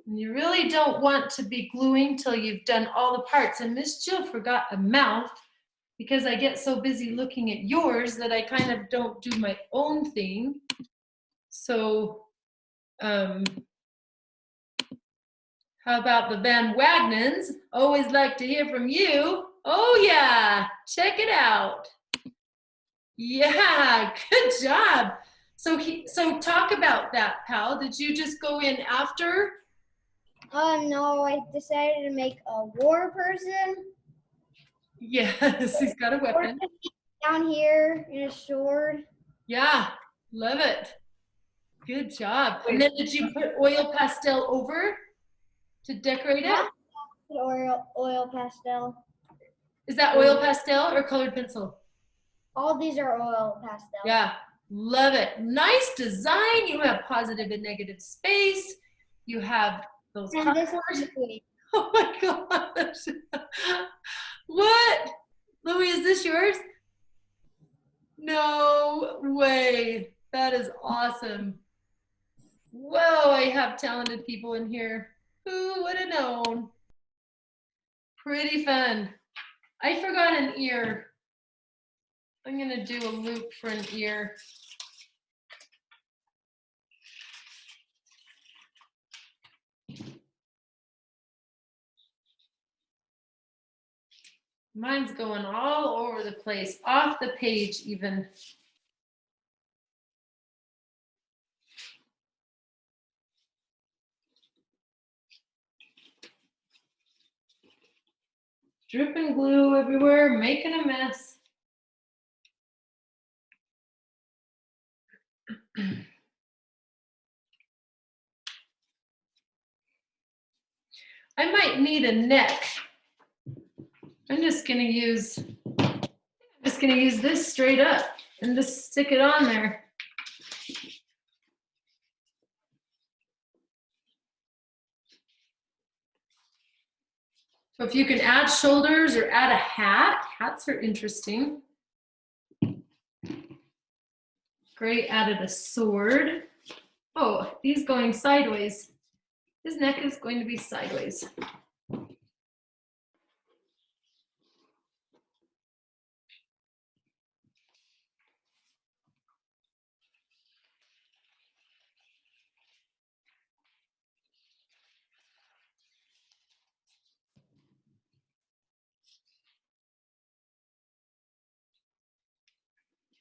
And you really don't want to be gluing till you've done all the parts. And Miss Jill forgot a mouth because I get so busy looking at yours that I kind of don't do my own thing. So, how about the Van Wagnens? Always like to hear from you. Oh yeah, check it out. Yeah, good job. So talk about that, pal. Did you just go in after? No, I decided to make a war person. Yes, he's got a weapon. Down here in a sword. Yeah, love it. Good job. And then did you put oil pastel over to decorate it? Oil pastel. Is that oil pastel or colored pencil? All these are oil pastel. Yeah, love it. Nice design. You have positive and negative space. You have those And this colors. is Oh my gosh. What? Louis, is this yours? No way. That is awesome. Whoa, I have talented people in here. Who would have known? Pretty fun. I forgot an ear. I'm gonna do a loop for an ear. Mine's going all over the place, off the page even. Dripping glue everywhere, making a mess. I might need a neck. I'm just gonna use this straight up and just stick it on there. So if you can add shoulders or add a hat, hats are interesting. Great, added a sword. Oh, he's going sideways. His neck is going to be sideways.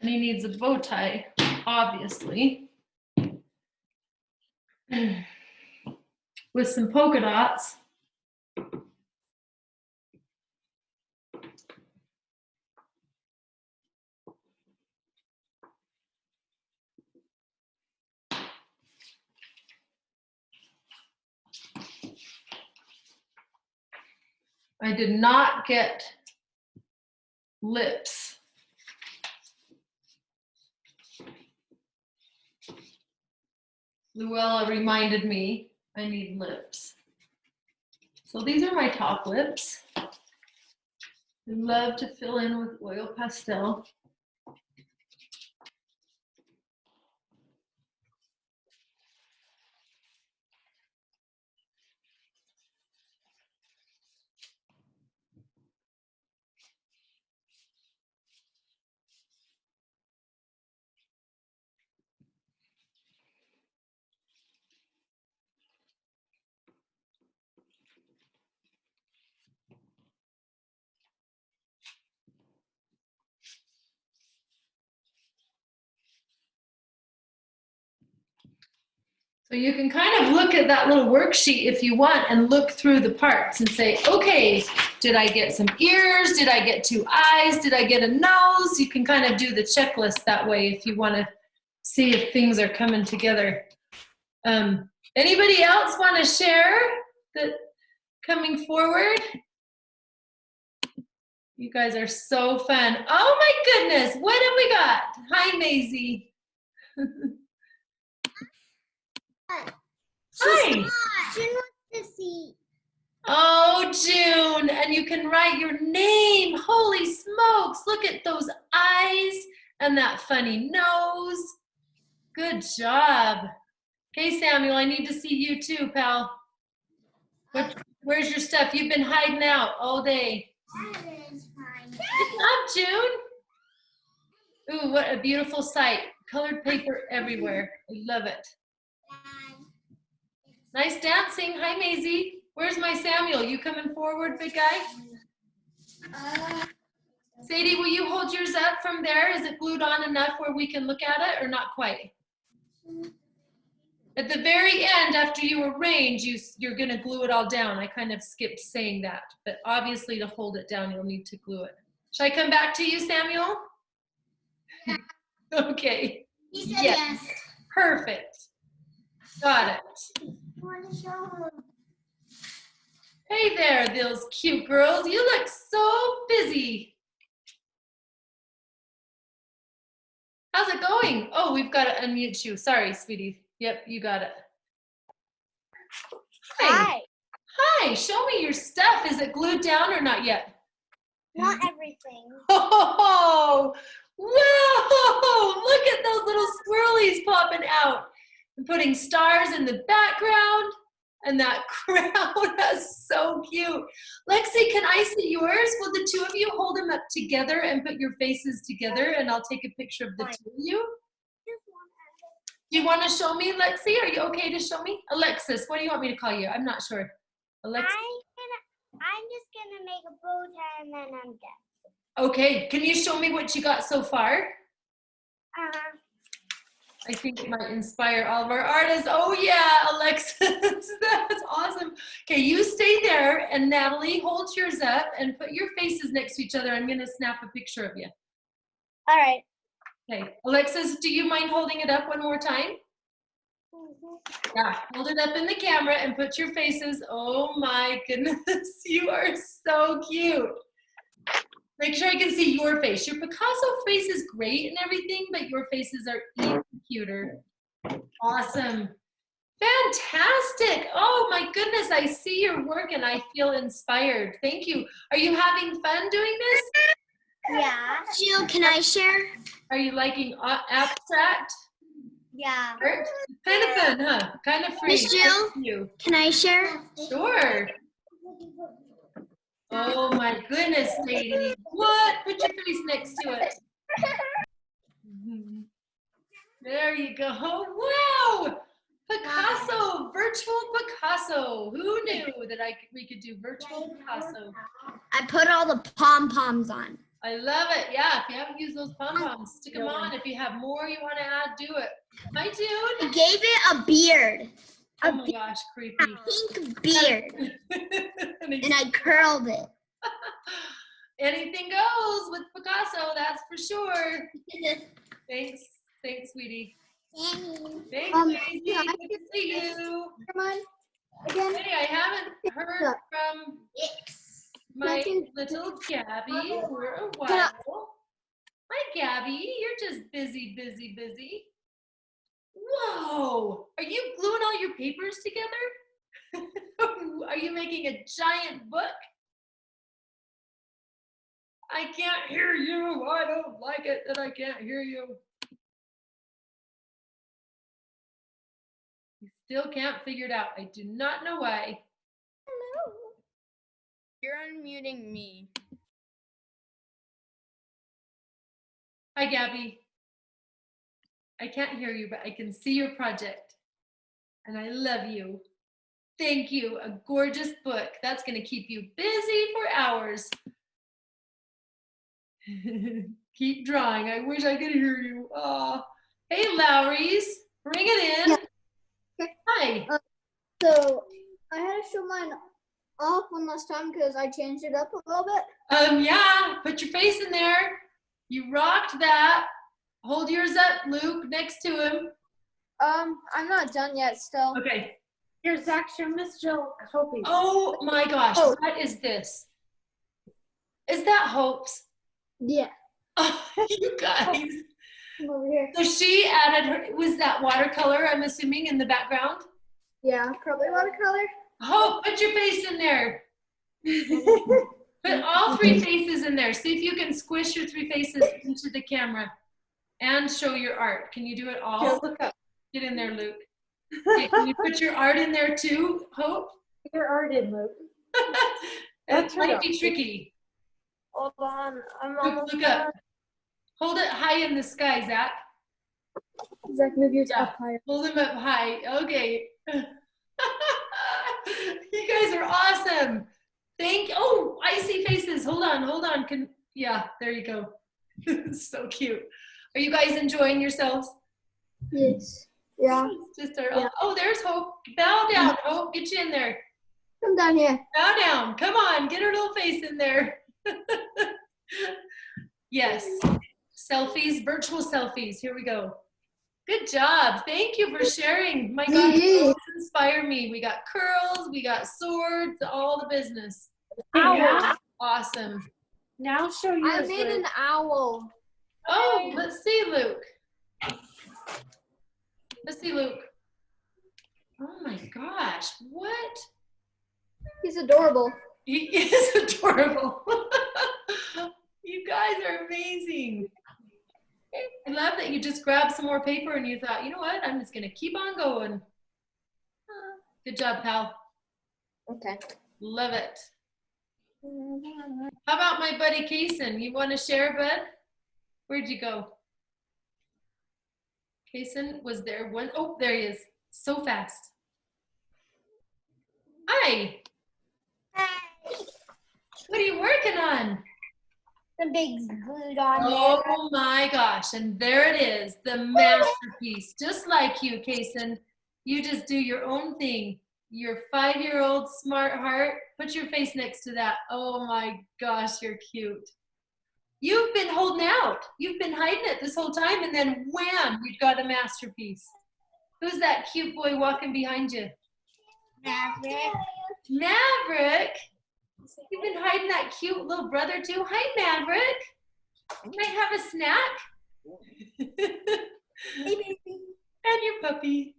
And he needs a bow tie, obviously. With some polka dots. I did not get lips. Luella reminded me I need lips. So these are my top lips. I love to fill in with oil pastel. So you can kind of look at that little worksheet if you want and look through the parts and say, okay, did I get some ears? Did I get 2 eyes? Did I get a nose? You can kind of do the checklist that way if you want to see if things are coming together. Anybody else want to share that coming forward? You guys are so fun. Oh my goodness, what have we got? Hi, Maisie. Hi. June wants to see. Oh, June, and you can write your name. Holy smokes, look at those eyes and that funny nose. Good job. Okay, Samuel, I need to see you too, pal. Where's your stuff? You've been hiding out all day. That is fine. Good job, June. Ooh, what a beautiful sight. Colored paper everywhere. I love it. Nice dancing. Hi, Maisie. Where's my Samuel? You coming forward, big guy? Sadie, will you hold yours up from there? Is it glued on enough where we can look at it or not quite? At the very end, after you arrange, you're going to glue it all down. I kind of skipped saying that, but obviously to hold it down, you'll need to glue it. Should I come back to you, Samuel? Yeah. Okay. He said yes. Perfect. Got it. Hey there, those cute girls. You look so busy. How's it going? Oh, we've got to unmute you. Sorry, sweetie. Yep, you got it. Hi. Hi, show me your stuff. Is it glued down or not yet? Not everything. Oh, whoa! Look at those little swirlies popping out. I'm putting stars in the background and that crown. That's so cute. Lexi, can I see yours? Will the two of you hold them up together and put your faces together and I'll take a picture of the two of you? Do you want to show me, Lexi? Are you okay to show me? Alexis, what do you want me to call you? I'm not sure. Alexis? I'm just gonna make a bow tie and then I'm done. Okay, can you show me what you got so far? I think it might inspire all of our artists. Oh yeah, Alexis, that's awesome. Okay, you stay there and Natalie, hold yours up and put your faces next to each other. I'm gonna snap a picture of you. All right. Okay, Alexis, do you mind holding it up one more time? Yeah, hold it up in the camera and put your faces. Oh my goodness, you are so cute. Make sure I can see your face. Your Picasso face is great and everything, but your faces are even cuter. Awesome. Fantastic. Oh my goodness, I see your work and I feel inspired. Thank you. Are you having fun doing this? Yeah. Jill, can I share? Are you liking abstract Yeah. art? Kind of fun, huh? Kind of free. Miss Jill? You. Can I share? Sure. Oh my goodness, lady. What? Put your face next to it. There you go. Wow. Picasso, virtual Picasso. Who knew that we could do virtual Picasso? I put all the pom-poms on. I love it. Yeah, if you haven't used those pom-poms, stick them on. If you have more you want to add, do it. Hi, June. I gave it a beard. Oh my gosh, creepy. A pink beard. And I curled it. Anything goes with Picasso, that's for sure. Thanks, sweetie. Thanks, Maisie. Good to see you. Come on. Again. Hey, I haven't heard from my little Gabby for a while. Hi, Gabby. You're just busy, busy, busy. Whoa! Are you gluing all your papers together? Are you making a giant book? I can't hear you. I don't like it that I can't hear you. You still can't figure it out. I do not know why. You're unmuting me. Hi, Gabby. I can't hear you, but I can see your project. And I love you. Thank you. A gorgeous book. That's going to keep you busy for hours. Keep drawing. I wish I could hear you. Oh. Hey, Lowry's. Bring it in. Yeah. Hi. So I had to show mine off one last time because I changed it up a little bit. Yeah. Put your face in there. You rocked that. Hold yours up, Luke, next to him. I'm not done yet still. Okay. Here, Zach, show Miss Jill Hopi. Oh my gosh. Oh. What is this? Is that Hope's? Yeah. Oh, you guys. Come over here. So she added her, was that watercolor, I'm assuming, in the background? Yeah, probably watercolor. Hope, put your face in there. Put all three faces in there. See if you can squish your three faces into the camera and show your art. Can you do it all? Look up. Get in there, Luke. Okay, can you put your art in there too, Hope? Your art in, Luke. It might be tricky. Hold on. I'm Luke, almost look up. Hold it high in the sky, Zach. Zach, move yours Yeah. up higher. Hold him up high. Okay. You guys are awesome. Oh, I see faces. Hold on. Yeah, there you go. So cute. Are you guys enjoying yourselves? Yes. Yeah. Just Oh, there's Hope. Bow down, Hope. Get you in there. Come down here. Bow down. Come on. Get her little face in there. Yes. Selfies, virtual selfies. Here we go. Good job. Thank you for sharing. My God, you always inspire me. We got curls, we got swords, all the business. Yeah. Awesome. Now show I yours. made Luke. an owl. Oh, let's see, Luke. Oh my gosh, what? He's adorable. He is adorable. You guys are amazing. I love that you just grabbed some more paper and you thought, you know what, I'm just going to keep on going. Good job, pal. Okay. Love it. How about my buddy Kaysen? You want to share, bud? Where'd you go? Kaysen was there. Oh, there he is. So fast. Hi. What are you working on? The big glued on there. Oh my gosh, and there it is, the masterpiece. Just like you, Kaysen. You just do your own thing. Your 5-year-old smart heart. Put your face next to that. Oh my gosh, you're cute. You've been holding out. You've been hiding it this whole time, and then wham, we've got a masterpiece. Who's that cute boy walking behind you? Maverick. Maverick? You've been hiding that cute little brother too? Hi, Maverick. You might have a snack. Hey, baby. And your puppy.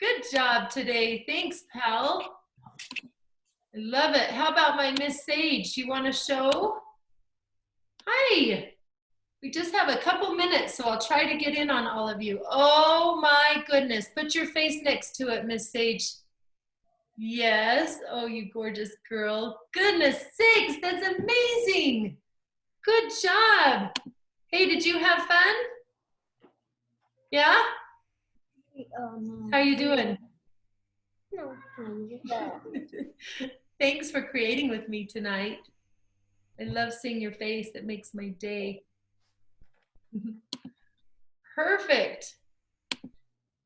Good job today. Thanks, pal. I love it. How about my Miss Sage? You want to show? Hi. We just have a couple minutes, so I'll try to get in on all of you. Oh my goodness. Put your face next to it, Miss Sage. Yes. Oh, you gorgeous girl. Goodness sakes, that's amazing. Good job. Hey, did you have fun? Yeah? How you doing? Thanks for creating with me tonight. I love seeing your face. It makes my day. Perfect.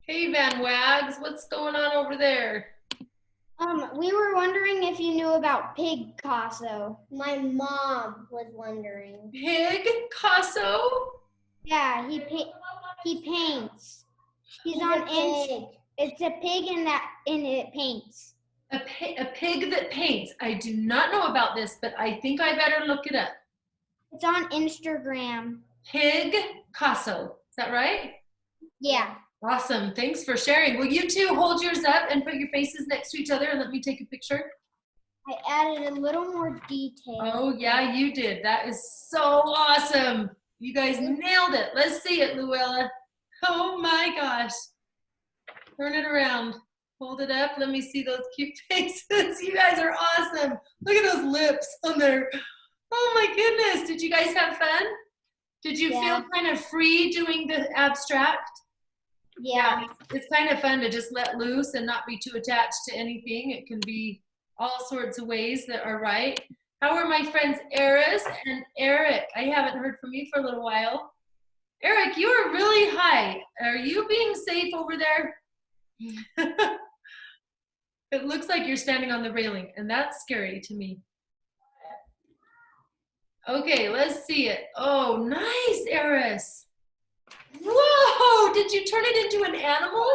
Hey, Van Wags, what's going on over there? We were wondering if you knew about Picasso. My mom was wondering. Picasso? Yeah, he paints. He's on Insta. It's a pig and it paints. A pig that paints. I do not know about this, but I think I better look it up. It's on Instagram. Picasso. Is that right? Yeah. Awesome. Thanks for sharing. Will you two hold yours up and put your faces next to each other and let me take a picture? I added a little more detail. Oh, yeah, you did. That is so awesome. You guys nailed it. Let's see it, Luella. Oh my gosh. Turn it around. Hold it up. Let me see those cute faces. You guys are awesome. Look at those lips on there. Oh my goodness. Did you guys have fun? Did you feel kind of free doing the abstract? Yeah. It's kind of fun to just let loose and not be too attached to anything. It can be all sorts of ways that are right. How are my friends Eris and Eric? I haven't heard from you for a little while. Eric, you are really high. Are you being safe over there? It looks like you're standing on the railing, and that's scary to me. Okay, let's see it. Oh, nice, Eris. Whoa, did you turn it into an animal?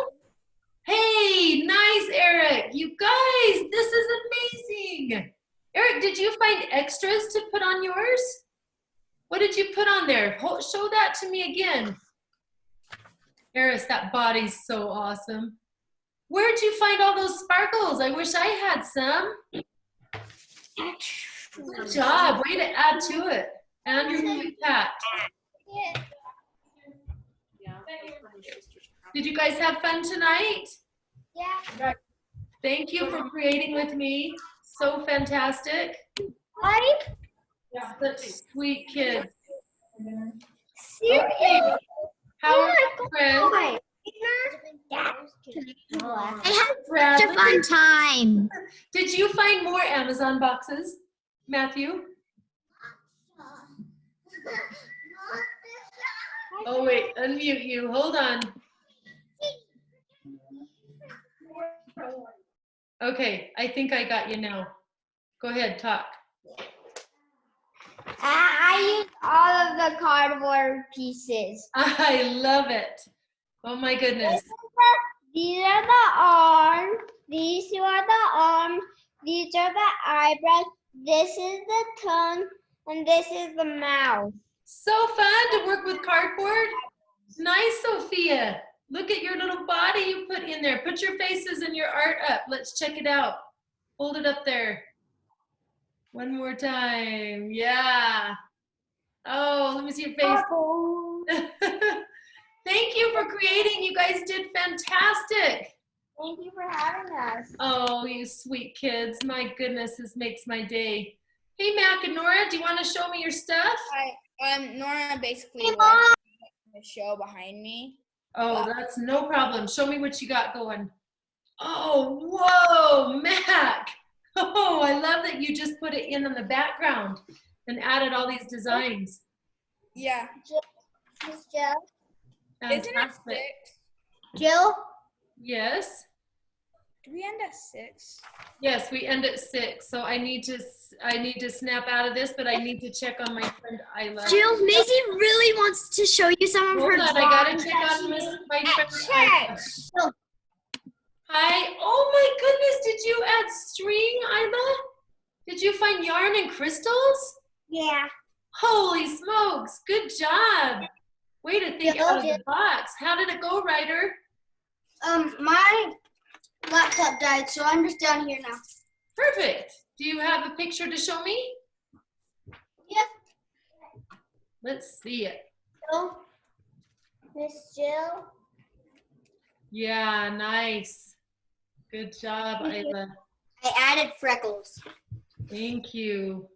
Hey, nice, Eric. You guys, this is amazing. Eric, did you find extras to put on yours? What did you put on there? Show that to me again. Eris, that body's so awesome. Where'd you find all those sparkles? I wish I had some. Good job. Way to add to it. And your cute cat. Did you guys have fun tonight? Yeah. Thank you for creating with me. So fantastic. Right? Such sweet kids. Seriously? Okay. How are my friends? Why? I had such a fun time. Did you find more Amazon boxes, Matthew? Oh wait, unmute you. Hold on. Okay, I think I got you now. Go ahead, talk. I used all of the cardboard pieces. I love it. Oh my goodness. These are the arms. These two are the arms. These are the eyebrows. This is the tongue. And this is the mouth. So fun to work with cardboard. Nice, Sophia. Look at your little body you put in there. Put your faces and your art up. Let's check it out. Hold it up there. One more time. Yeah. Oh, let me see your face. Thank you for creating. You guys did fantastic. Thank you for having us. Oh, you sweet kids. My goodness, this makes my day. Hey, Mac and Nora, do you want to show me your stuff? Hi. Nora basically left the show behind me. Oh, that's no problem. Show me what you got going. Oh, whoa, Mac. Oh, I love that you just put it in the background and added all these designs. Yeah. Miss Jill? Isn't it Fantastic. 6? Jill? Yes. Do we end at 6? Yes, we end at 6. So I need to snap out of this, but I need to check on my friend Isla. Jill, Maisie really wants to show you some of Hold her on, drawings. I gotta check on my friend Isla. Hi. Oh my goodness, did you add string, Isla? Did you find yarn and crystals? Yeah. Holy smokes, good job. Way to think out of the box. How did it go, Ryder? My laptop died, so I'm just down here now. Perfect. Do you have a picture to show me? Yes. Let's see it. Jill? Miss Jill? Yeah, nice. Good job, Isla. I added freckles. Thank you.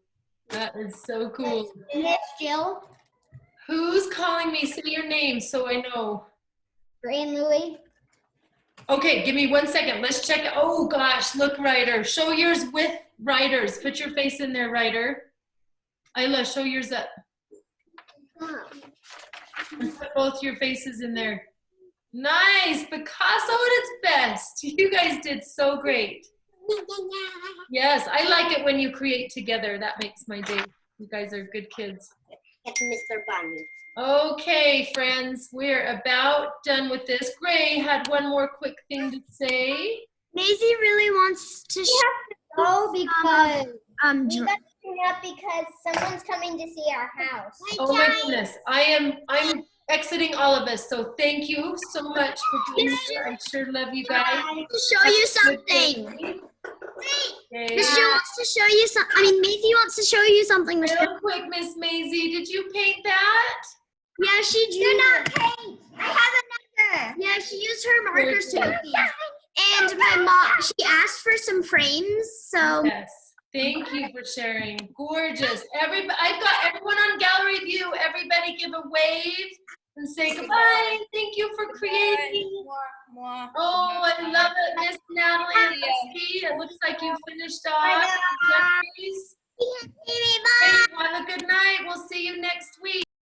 That is so cool. Miss Jill? Who's calling me? Say your name so I know. Green Louie? Okay, give me 1 second. Let's check it. Oh gosh, look, Ryder. Show yours with Ryder's. Put your face in there, Ryder. Isla, show yours up. And put both your faces in there. Nice, Picasso at its best. You guys did so great. Yes, I like it when you create together. That makes my day. You guys are good kids. It's Mr. Bunny. Okay, friends, we're about done with this. Gray had one more quick thing to say. Maisie really wants to show Oh, because we dr- got to clean up because someone's coming to see our house. Oh my goodness, I'm exiting all of us. So thank you so much for being here. I sure love you guys. To show you something. Okay. Michelle wants to show you some. I mean, Maisie wants to show you something. Michelle. Real quick, Miss Maisie, did you paint that? Yeah, she drew. Do not paint. I have another. Yeah, she used her markers to make these. And my mom, she asked for some frames, so. Yes. Thank you for sharing. Gorgeous. Everybody, I've got everyone on gallery view. Everybody give a wave and say goodbye. Thank you for creating. Oh, I love it, Miss Natalie and Misty. It looks like you finished off. Jeffries. Hey, have a good night. We'll see you next week.